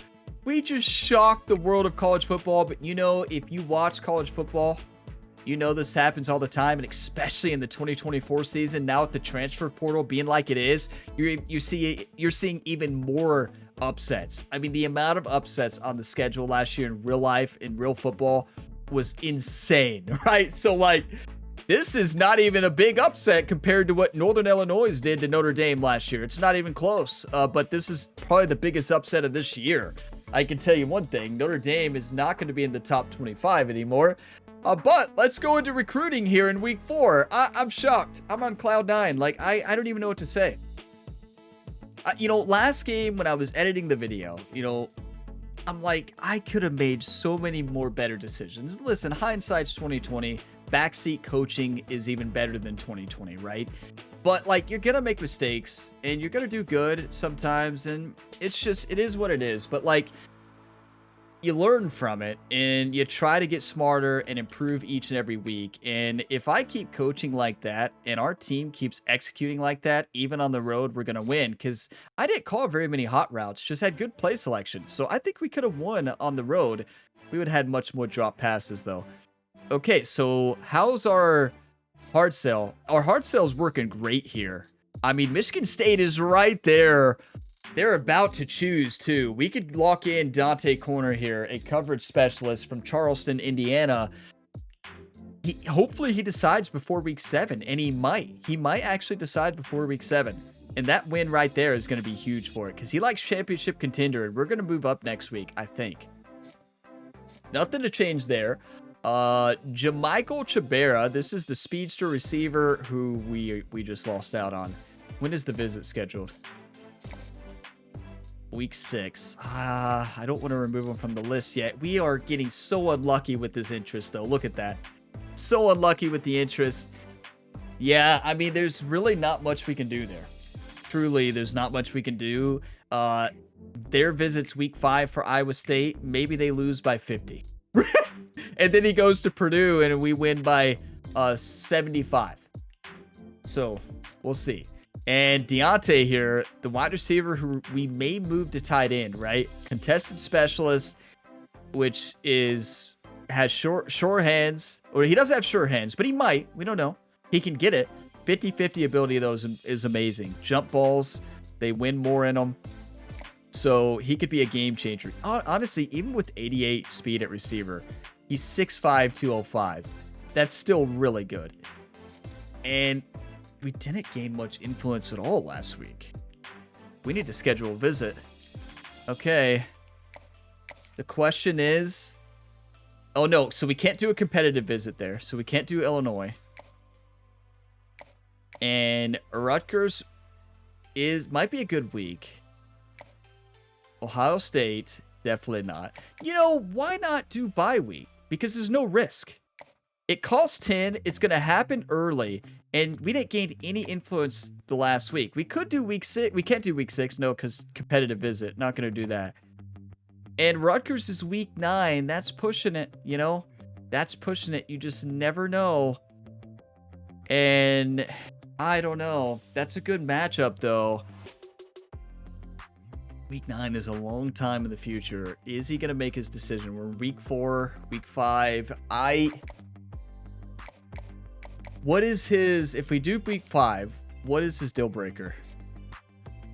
We just shocked the world of college football, but you know, if you watch college football, you know this happens all the time, and especially in the 2024 season, now with the transfer portal being like it is, you're seeing even more upsets. I mean, the amount of upsets on the schedule last year in real life, in real football, was insane, right? So, like, this is not even a big upset compared to what Northern Illinois did to Notre Dame last year. It's not even close, but this is probably the biggest upset of this year. I can tell you one thing, Notre Dame is not going to be in the top 25 anymore. But let's go into recruiting here in week 4. I'm shocked. I'm on cloud 9. Like, I don't even know what to say. You know, last game when I was editing the video, you know, I'm like, I could have made so many more better decisions. Listen, hindsight's 2020. Backseat coaching is even better than 2020, right? But, like, you're gonna make mistakes and you're gonna do good sometimes, and it's just, it is what it is. But, like, you learn from it and you try to get smarter and improve each and every week. And if I keep coaching like that and our team keeps executing like that, even on the road, we're going to win. Because I didn't call very many hot routes, just had good play selection. So I think we could have won on the road. We would have had much more drop passes, though. Okay, so how's our hard sell? Our hard sell's working great here. I mean, Michigan State is right there. They're about to choose, too. We could lock in Dante Corner here, a coverage specialist from Charleston, Indiana. Hopefully he decides before week 7, and he might. He might actually decide before week 7. And that win right there is going to be huge for it, because he likes championship contender, and we're going to move up next week, I think. Nothing to change there. Jamichael Chabera, this is the speedster receiver who we just lost out on. When is the visit scheduled? Week 6. I don't want to remove him from the list yet. We are getting so unlucky with this interest, though. Look at that. So unlucky with the interest. Yeah, I mean, there's really not much we can do there. Truly, there's not much we can do. Their visits week 5 for Iowa State. Maybe they lose by 50. And then he goes to Purdue and we win by 75. So we'll see. And Deontay here, the wide receiver who we may move to tight end, right? Contested specialist, which has sure hands. Or he doesn't have sure hands, but he might. We don't know. He can get it. 50-50 ability of those is amazing. Jump balls, they win more in them. So he could be a game changer. Honestly, even with 88 speed at receiver, he's 6'5", 205. That's still really good. And we didn't gain much influence at all last week. We need to schedule a visit. Okay. The question is... Oh, no. So we can't do a competitive visit there. So we can't do Illinois. And Rutgers might be a good week. Ohio State, definitely not. You know, why not do bye week? Because there's no risk. It costs 10. It's going to happen early. And we didn't gain any influence the last week. We could do week 6. We can't do week 6. No, because competitive visit. Not going to do that. And Rutgers is week 9. That's pushing it, you know? That's pushing it. You just never know. And I don't know. That's a good matchup, though. Week 9 is a long time in the future. Is he going to make his decision? We're in week 4, week 5. What is his... If we do week 5, what is his deal breaker?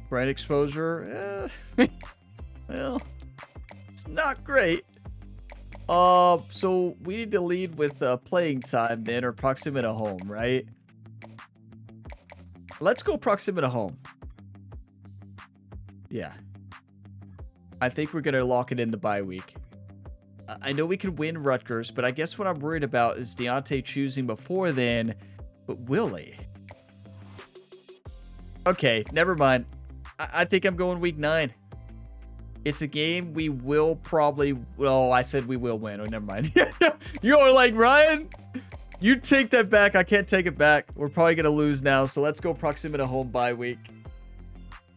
Bright exposure? Well, it's not great. So we need to lead with playing time then, or proximity to home, right? Let's go proximity to home. Yeah. I think we're going to lock it in the bye week. I know we could win Rutgers, but I guess what I'm worried about is Deontay choosing before then. But will he? Okay, never mind. I think I'm going week 9. It's a game we will probably... Well, I said we will win. Oh, never mind. You are like, Ryan, you take that back. I can't take it back. We're probably going to lose now. So let's go proximity to home bye week.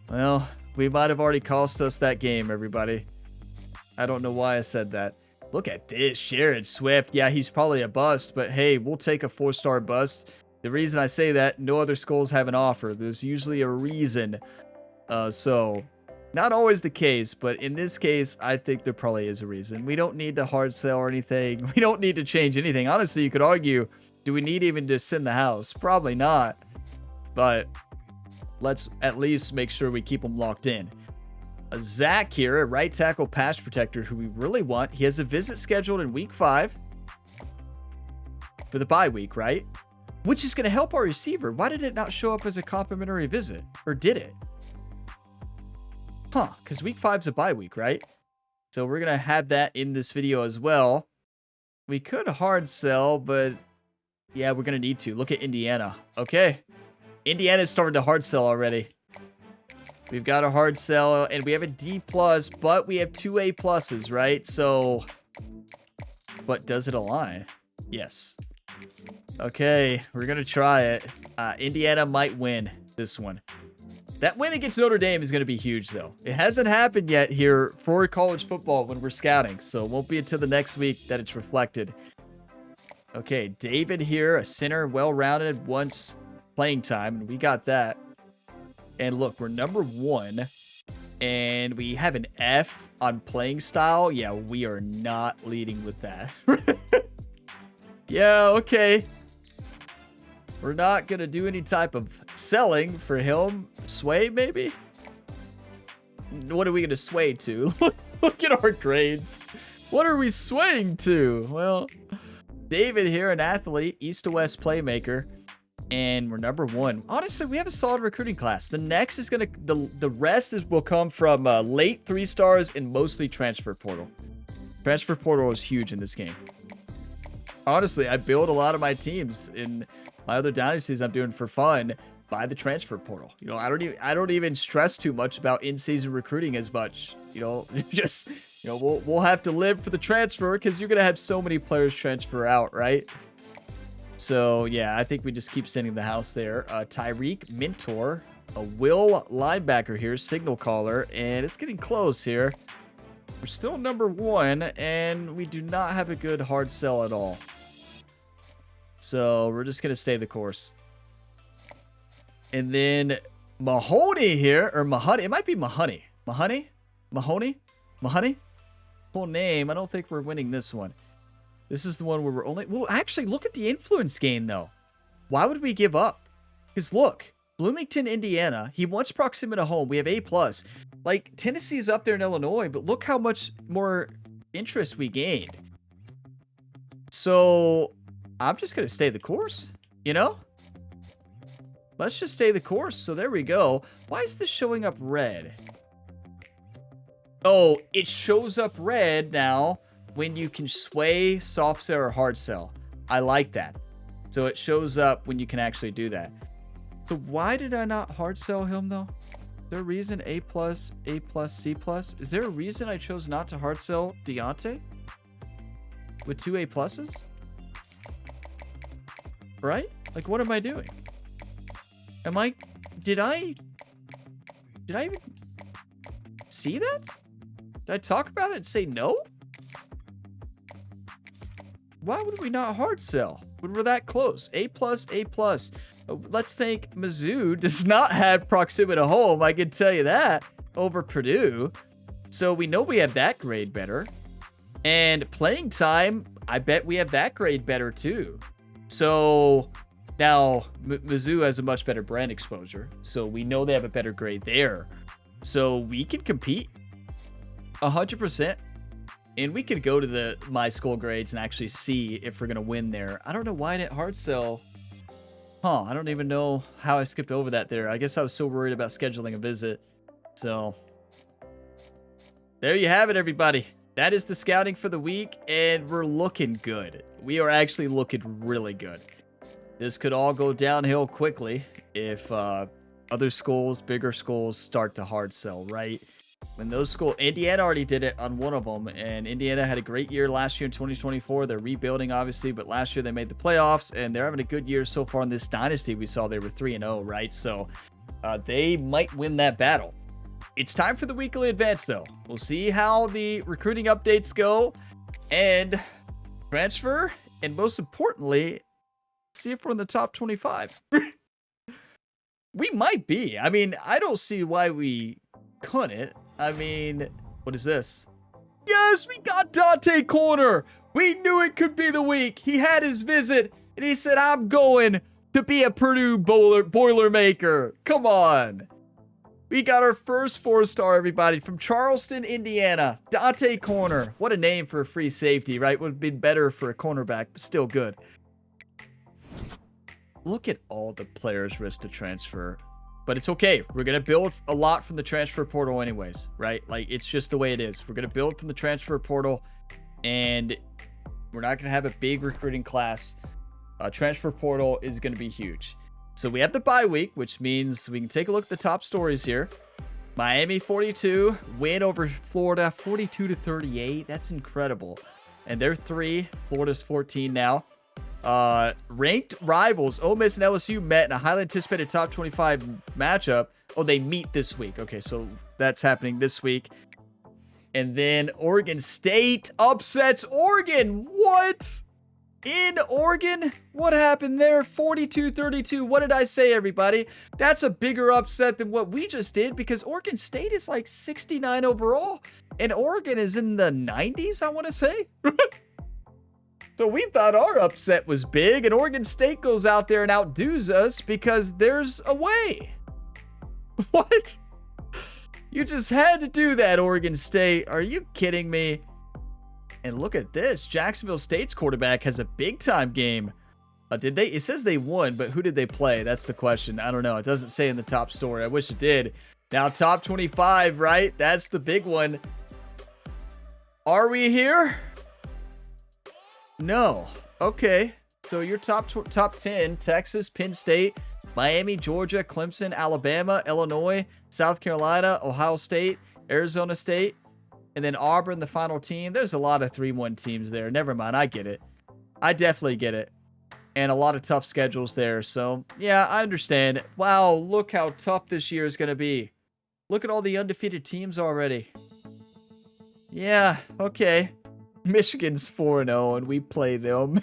Well... We might have already cost us that game, everybody. I don't know why I said that. Look at this, Jared Swift. Yeah, he's probably a bust, but hey, we'll take a 4-star bust. The reason I say that, no other schools have an offer. There's usually a reason. So, not always the case, but in this case, I think there probably is a reason. We don't need to hard sell or anything. We don't need to change anything. Honestly, you could argue, do we need even to send the house? Probably not. But... let's at least make sure we keep them locked in. Zach here, a right tackle pass protector who we really want. He has a visit scheduled in week 5 for the bye week, right? Which is going to help our receiver. Why did it not show up as a complimentary visit? Or did it? Huh, because week 5's a bye week, right? So we're going to have that in this video as well. We could hard sell, but yeah, we're going to need to. Look at Indiana. Okay. Indiana's starting to hard sell already. We've got a hard sell, and we have a D+, but we have 2 A+, right? So, but does it align? Yes. Okay, we're going to try it. Indiana might win this one. That win against Notre Dame is going to be huge, though. It hasn't happened yet here for college football when we're scouting, so it won't be until the next week that it's reflected. Okay, David here, a center, well-rounded, once... playing time, and we got that. And look, we're number 1 And we have an F on playing style. Yeah, we are not leading with that. Yeah, okay. We're not going to do any type of selling for him. Sway, maybe? What are we going to sway to? Look at our grades. What are we swaying to? Well, David here, an athlete, east to west playmaker. And we're number 1. Honestly, we have a solid recruiting class. The next is going to... The rest will come from late 3 stars and mostly transfer portal. Transfer portal is huge in this game. Honestly, I build a lot of my teams in my other dynasties I'm doing for fun by the transfer portal. You know, I don't even stress too much about in-season recruiting as much. You know, just, you know, we'll have to live for the transfer because you're gonna have so many players transfer out, right? So yeah, I think we just keep sending the house there. Tyreek, mentor, a Will linebacker here, signal caller, and it's getting close here. We're still number 1, and we do not have a good hard sell at all. So we're just going to stay the course. And then Mahoney here, or Mahoney. It might be Mahoney. Mahoney? Mahoney? Mahoney? Full name. I don't think we're winning this one. This is the one where we're only... Well, actually, look at the influence gain, though. Why would we give up? Because look, Bloomington, Indiana. He wants proximity to home. We have A+. Like, Tennessee is up there in Illinois, but look how much more interest we gained. So... I'm just going to stay the course, you know? Let's just stay the course. So there we go. Why is this showing up red? Oh, it shows up red now when you can sway, soft sell, or hard sell. I like that. So it shows up when you can actually do that. So why did I not hard sell him, though? Is there a reason A+, C+? Is there a reason I chose not to hard sell Deontay? With 2 A+? Right? Like, what am I doing? Did I even see that? Did I talk about it and say no? Why would we not hard sell when we're that close? A+, A+. Let's think Mizzou does not have proximity to home. I can tell you that over Purdue. So we know we have that grade better. And playing time, I bet we have that grade better too. So now Mizzou has a much better brand exposure. So we know they have a better grade there. So we can compete 100%. And we could go to the My School grades and actually see if we're going to win there. I don't know why I didn't hard sell. I don't even know how I skipped over that there. I guess I was so worried about scheduling a visit. So there you have it, everybody. That is the scouting for the week, and we're looking good. We are actually looking really good. This could all go downhill quickly if other schools, bigger schools, start to hard sell, right? When those schools, Indiana already did it on one of them, and Indiana had a great year last year in 2024. They're rebuilding, obviously, but last year they made the playoffs, and they're having a good year so far in this dynasty. We saw they were 3-0, right? So they might win that battle. It's time for the weekly advance, though. We'll see how the recruiting updates go and transfer, and most importantly, see if we're in the top 25. We might be. I mean, I don't see why we couldn't. I mean, what is this? Yes, we got Dante Corner. We knew it could be the week. He had his visit, and he said, I'm going to be a Purdue Boilermaker. Come on. We got our first 4-star, everybody, from Charleston, Indiana. Dante Corner. What a name for a free safety, right? Would have been better for a cornerback, but still good. Look at all the players' risk to transfer. But it's okay. We're going to build a lot from the transfer portal anyways, right? Like, it's just the way it is. We're going to build from the transfer portal, and we're not going to have a big recruiting class. Transfer portal is going to be huge. So we have the bye week, which means we can take a look at the top stories here. Miami 42, win over Florida 42-38. That's incredible. And they're 3. Florida's 14 now. Ranked rivals, Ole Miss and LSU met in a highly anticipated top 25 matchup. Oh, they meet this week. Okay, so that's happening this week. And then Oregon State upsets Oregon. What? in Oregon. What happened there? 42-32. What did I say, everybody? That's a bigger upset than what we just did because Oregon State is like 69 overall and Oregon is in the 90s, I want to say. So we thought our upset was big, and Oregon State goes out there and outdoes us because there's a way. What? You just had to do that, Oregon State. Are you kidding me? And look at this. Jacksonville State's quarterback has a big-time game. It says they won, but who did they play? That's the question. I don't know. It doesn't say in the top story. I wish it did. Now, top 25, right? That's the big one. Are we here? No. Okay. So your top 10, Texas, Penn State, Miami, Georgia, Clemson, Alabama, Illinois, South Carolina, Ohio State, Arizona State, and then Auburn, the final team. There's a lot of 3-1 teams there. Never mind. I get it. I definitely get it. And a lot of tough schedules there. So, yeah, I understand. Wow, look how tough this year is going to be. Look at all the undefeated teams already. Yeah, okay. Michigan's 4-0 and we play them.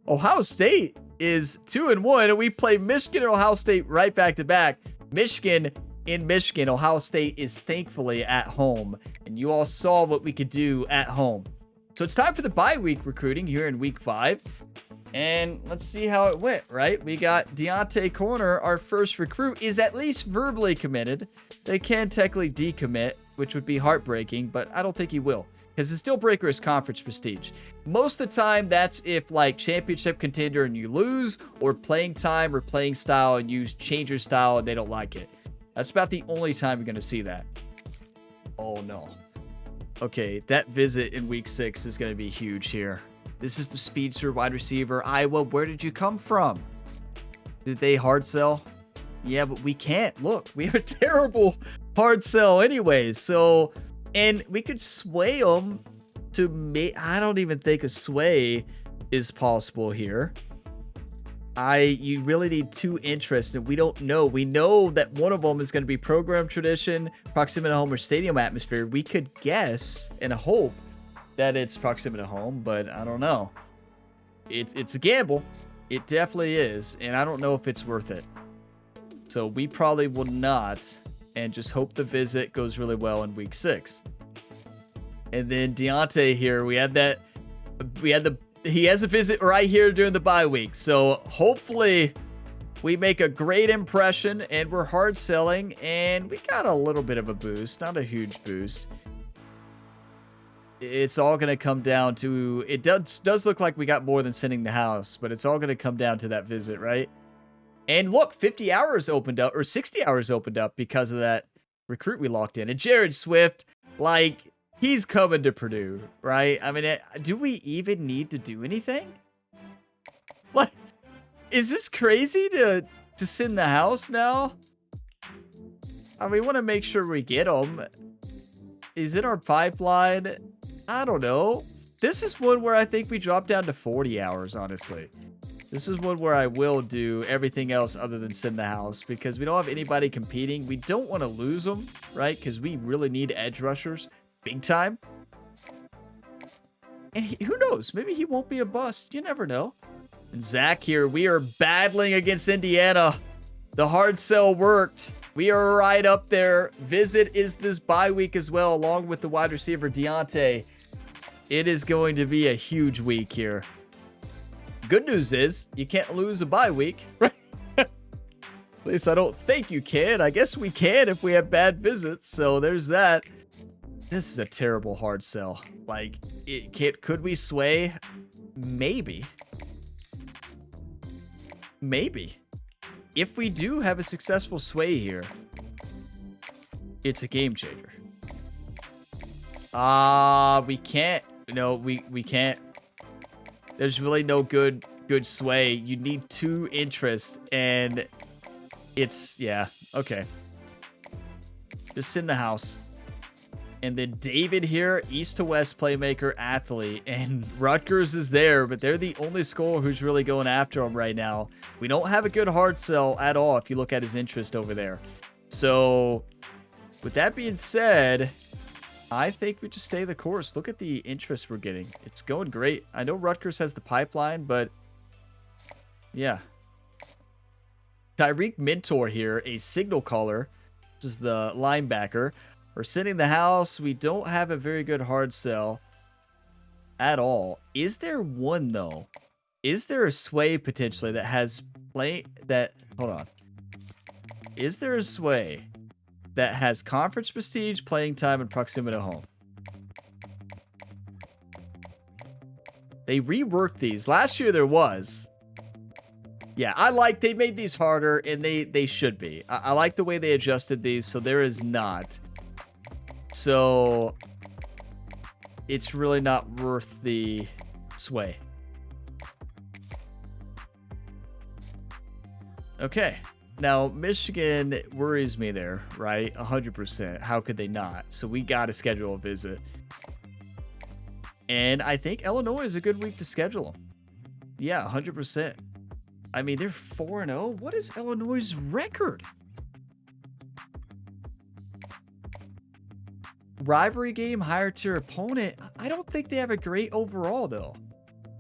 Ohio State is 2-1 and we play Michigan and Ohio State right back to back. Michigan in Michigan. Ohio State is thankfully at home. And you all saw what we could do at home. So it's time for the bye week recruiting here in week 5. And let's see how it went, right? We got Deontay Corner, our first recruit, is at least verbally committed. They can technically decommit, which would be heartbreaking, but I don't think he will. Because his deal breaker is conference prestige. Most of the time, that's if like championship contender and you lose, or playing time or playing style and you change your style and they don't like it. That's about the only time you're going to see that. Oh no. Okay, that visit in week 6 is going to be huge here. This is the speedster wide receiver. Iowa, where did you come from? Did they hard sell? Yeah, but we can't. Look, we have a terrible hard sell anyways. So, and we could sway them to I don't even think a sway is possible here. You really need 2 interests, and we don't know. We know that one of them is going to be program tradition, proximity to home, or stadium atmosphere. We could guess and hope that it's proximity to home, but I don't know. It's a gamble. It definitely is, and I don't know if it's worth it. So we probably will not, and just hope the visit goes really well in week 6. And then Deontay here, he has a visit right here during the bye week. So hopefully we make a great impression and we're hard selling and we got a little bit of a boost, not a huge boost. It's all going to come down to, it does look like we got more than sending the house, but it's all going to come down to that visit, right? And look, 50 hours opened up, or 60 hours opened up because of that recruit we locked in. And Jared Swift, like, he's coming to Purdue, right? I mean, do we even need to do anything? What? Is this crazy to send the house now? We want to make sure we get him. Is it our pipeline? I don't know. This is one where I think we drop down to 40 hours, honestly. This is one where I will do everything else other than send the house because we don't have anybody competing. We don't want to lose them, right? Because we really need edge rushers big time. And who knows? Maybe he won't be a bust. You never know. And Zach here, we are battling against Indiana. The hard sell worked. We are right up there. Visit is this bye week as well, along with the wide receiver Deontay. It is going to be a huge week here. Good news is you can't lose a bye week, right? At least I don't think you can. I guess we can if we have bad visits. So there's that. This is a terrible hard sell. Like, could we sway? Maybe. Maybe. If we do have a successful sway here, it's a game changer. We can't. No, we can't. There's really no good sway. You need 2 interests, and it's, yeah, okay. Just in the house. And then David here, east to west playmaker, athlete, and Rutgers is there, but they're the only school who's really going after him right now. We don't have a good hard sell at all if you look at his interest over there. So with that being said, I think we just stay the course. Look at the interest we're getting. It's going great. I know Rutgers has the pipeline, but yeah. Tyreek Mentor here, a signal caller. This is the linebacker. We're sitting the house. We don't have a very good hard sell at all. Is there one, though? Is there a sway potentially that has hold on. Is there a sway that has conference prestige, playing time, and proximity to home? They reworked these. Last year there was. Yeah, they made these harder, and they should be. I like the way they adjusted these, so there is not. So it's really not worth the sway. Okay. Now, Michigan worries me there, right? 100%. How could they not? So we got to schedule a visit. And I think Illinois is a good week to schedule them. Yeah, 100%. I mean, they're 4-0. What is Illinois' record? Rivalry game, higher tier opponent. I don't think they have a great overall, though.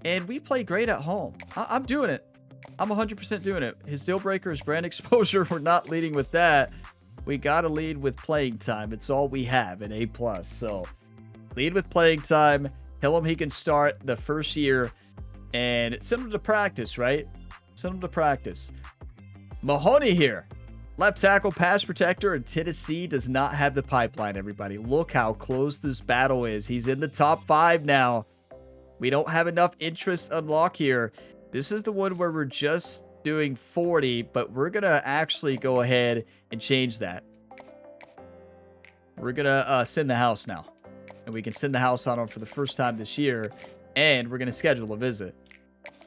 And we play great at home. I'm doing it. I'm 100% doing it. His deal breaker is brand exposure. We're not leading with that. We got to lead with playing time. It's all we have, an A+. So lead with playing time. Tell him he can start the first year and send him to practice, right? Send him to practice. Mahoney here. Left tackle, pass protector, and Tennessee does not have the pipeline, everybody. Look how close this battle is. He's in the top 5 now. We don't have enough interest unlock here. This is the one where we're just doing 40, but we're going to actually go ahead and change that. We're going to send the house now. And we can send the house on him for the first time this year. And we're going to schedule a visit.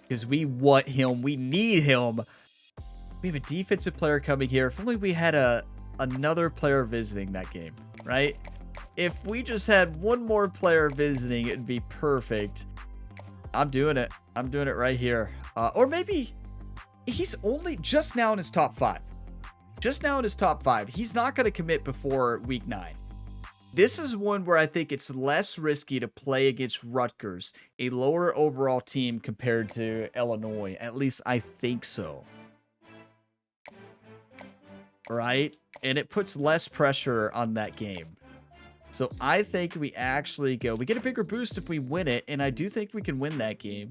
Because we want him. We need him. We have a defensive player coming here. If only we had another player visiting that game, right? If we just had one more player visiting, it'd be perfect. I'm doing it. I'm doing it right here. Or maybe he's only just now in his top 5. Just now in his top 5. He's not going to commit before week 9. This is one where I think it's less risky to play against Rutgers, a lower overall team compared to Illinois. At least I think so. Right? And it puts less pressure on that game. So I think we actually go. We get a bigger boost if we win it, and I do think we can win that game.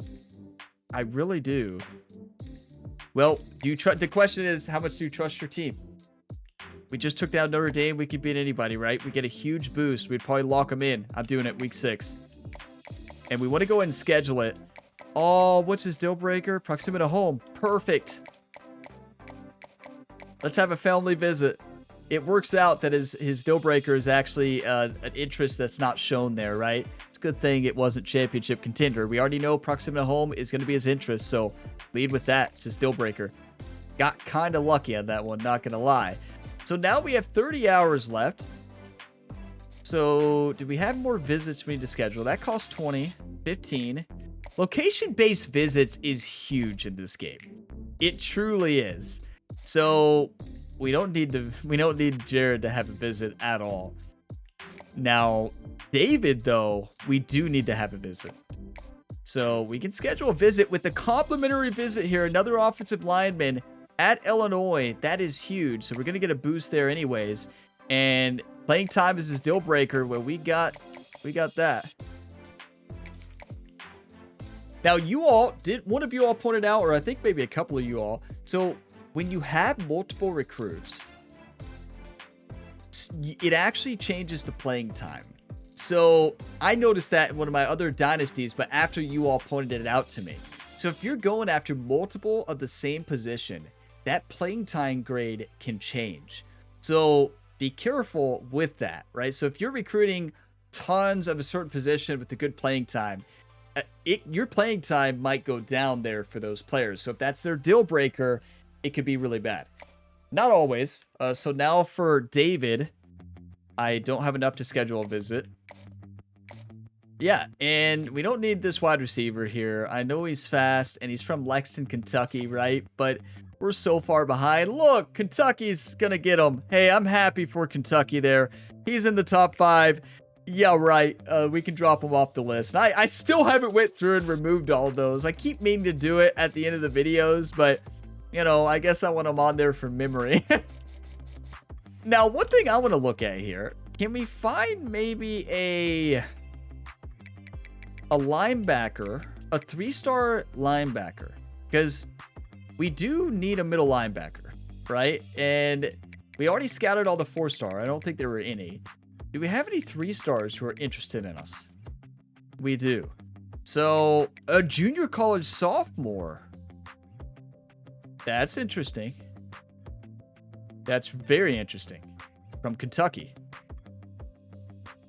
I really do. Well, do you trust? The question is, how much do you trust your team? We just took down Notre Dame. We could beat anybody, right? We get a huge boost. We'd probably lock them in. I'm doing it week 6. And we want to go ahead and schedule it. Oh, what's his deal breaker? Proximity to home. Perfect. Let's have a family visit. It works out that his deal breaker is actually an interest that's not shown there, right? It's a good thing it wasn't championship contender. We already know proximity to home is going to be his interest, so lead with that. It's his deal breaker. Got kind of lucky on that one, not going to lie. So now we have 30 hours left. So do we have more visits we need to schedule? That costs 20, 15. Location-based visits is huge in this game. It truly is. So we don't need Jared to have a visit at all. Now, David, though, we do need to have a visit. So we can schedule a visit with the complimentary visit here. Another offensive lineman at Illinois. That is huge. So we're going to get a boost there anyways. And playing time is his deal breaker. Well, we got that. Now, one of you all pointed out, or I think maybe a couple of you all. So when you have multiple recruits, it actually changes the playing time. So I noticed that in one of my other dynasties, but after you all pointed it out to me. So if you're going after multiple of the same position, that playing time grade can change. So be careful with that, right? So if you're recruiting tons of a certain position with a good playing time, your playing time might go down there for those players. So if that's their deal breaker, it could be really bad. Not always. So now for David, I don't have enough to schedule a visit. Yeah, and we don't need this wide receiver here. I know he's fast, and he's from Lexington, Kentucky, right? But we're so far behind. Look, Kentucky's going to get him. Hey, I'm happy for Kentucky there. He's in the top 5. Yeah, right. We can drop them off the list. And I still haven't went through and removed all of those. I keep meaning to do it at the end of the videos, but, you know, I guess I want them on there for memory. Now, one thing I want to look at here. Can we find maybe a linebacker, a 3-star linebacker? Because we do need a middle linebacker, right? And we already scouted all the 4-star. I don't think there were any. Do we have any 3-stars who are interested in us? We do. So, a junior college sophomore. That's interesting. That's very interesting. From Kentucky.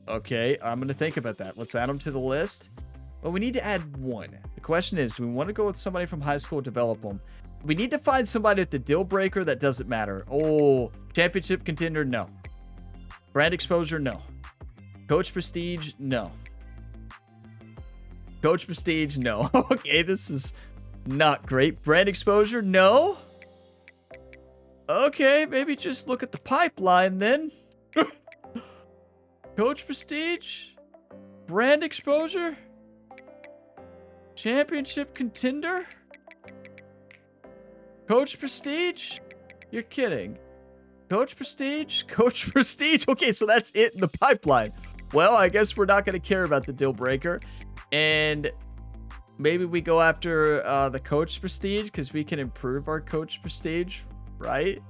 Okay, I'm going to think about that. Let's add them to the list. Well, we need to add one. The question is, do we want to go with somebody from high school, develop them? We need to find somebody at the deal breaker that doesn't matter. Oh, championship contender? No. Brand exposure? No. Coach prestige? No. Coach prestige? No. Okay, this is not great. Brand exposure? No. Okay, maybe just look at the pipeline then. Coach prestige? Brand exposure? Championship contender? Coach prestige? You're kidding. Coach prestige? Coach prestige? Okay, so that's it in the pipeline. Well, I guess we're not going to care about the deal breaker. And maybe we go after the coach prestige because we can improve our coach prestige, right?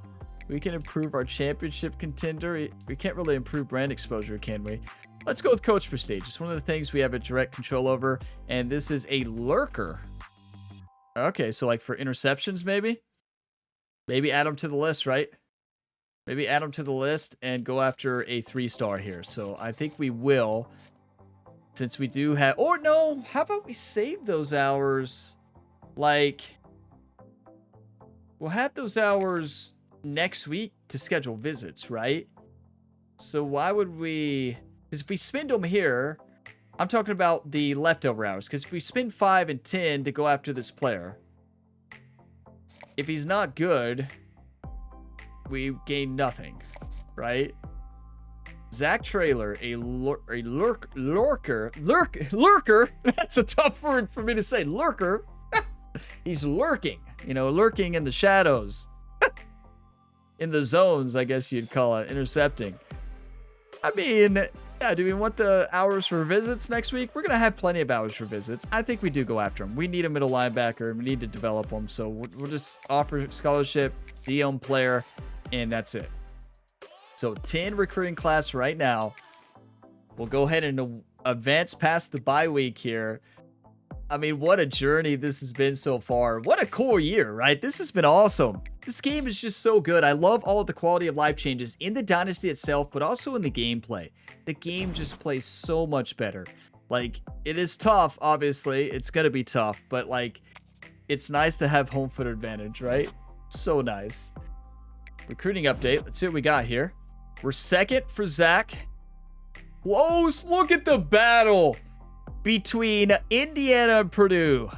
We can improve our championship contender. We can't really improve brand exposure, can we? Let's go with coach prestige. It's one of the things we have a direct control over. And this is a lurker. Okay, so like for interceptions, maybe? Maybe add them to the list, right? Maybe add them to the list and go after a 3-star here. So I think we will. Since we do have... Or no, how about we save those hours? Like... We'll have those hours next week to schedule visits, right? So why would we... Because if we spend them here... I'm talking about the leftover hours. Because if we spend 5 and 10 to go after this player... If he's not good... We gain nothing, right? Zach Traylor, a lurker. That's a tough word for me to say. Lurker. He's lurking, you know, lurking in the shadows. In the zones, I guess you'd call it, intercepting. I mean, yeah, do we want the hours for visits next week? We're going to have plenty of hours for visits. I think we do go after him. We need a middle linebacker. We need to develop him. So we'll just offer scholarship, DM player, and that's it. So 10 recruiting class right now. We'll go ahead and advance past the bye week here. I mean, what a journey this has been so far. What a cool year, right? This has been awesome. This game is just so good. I love all of the quality of life changes in the Dynasty itself, but also in the gameplay. The game just plays so much better. Like, it is tough, obviously. It's going to be tough, but, like, it's nice to have home field advantage, right? So nice. Recruiting update. Let's see what we got here. We're second for Zach. Close. Look at the battle between Indiana and Purdue.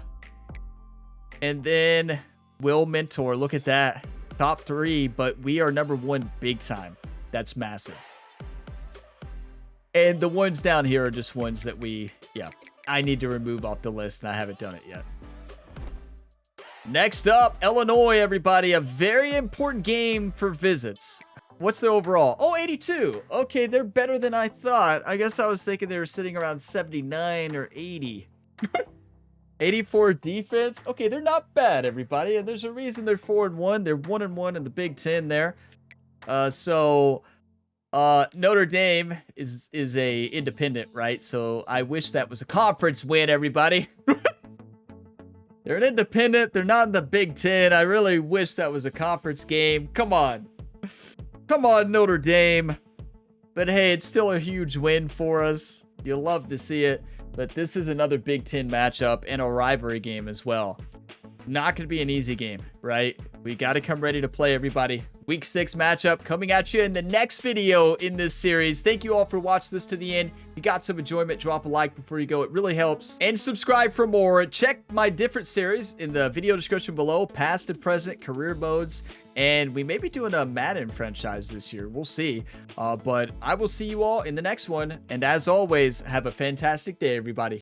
And then Will Mentor. Look at that. Top 3, but we are number 1 big time. That's massive. And the ones down here are just ones that I need to remove off the list, and I haven't done it yet. Next up, Illinois, everybody. A very important game for visits. What's their overall? Oh, 82. Okay, they're better than I thought. I guess I was thinking they were sitting around 79 or 80. 84 defense. Okay, they're not bad, everybody. And there's a reason they're 4-1. They're 1-1 in the Big Ten there. Notre Dame is a independent, right? So I wish that was a conference win, everybody. They're an independent. They're not in the Big Ten. I really wish that was a conference game. Come on. Come on, Notre Dame. But hey, it's still a huge win for us. You'll love to see it. But this is another Big Ten matchup and a rivalry game as well. Not going to be an easy game, right? We got to come ready to play, everybody. Week 6 matchup coming at you in the next video in this series. Thank you all for watching this to the end. If you got some enjoyment, drop a like before you go. It really helps. And subscribe for more. Check my different series in the video description below. Past and present, career modes. And we may be doing a Madden franchise this year. We'll see. But I will see you all in the next one. And as always, have a fantastic day, everybody.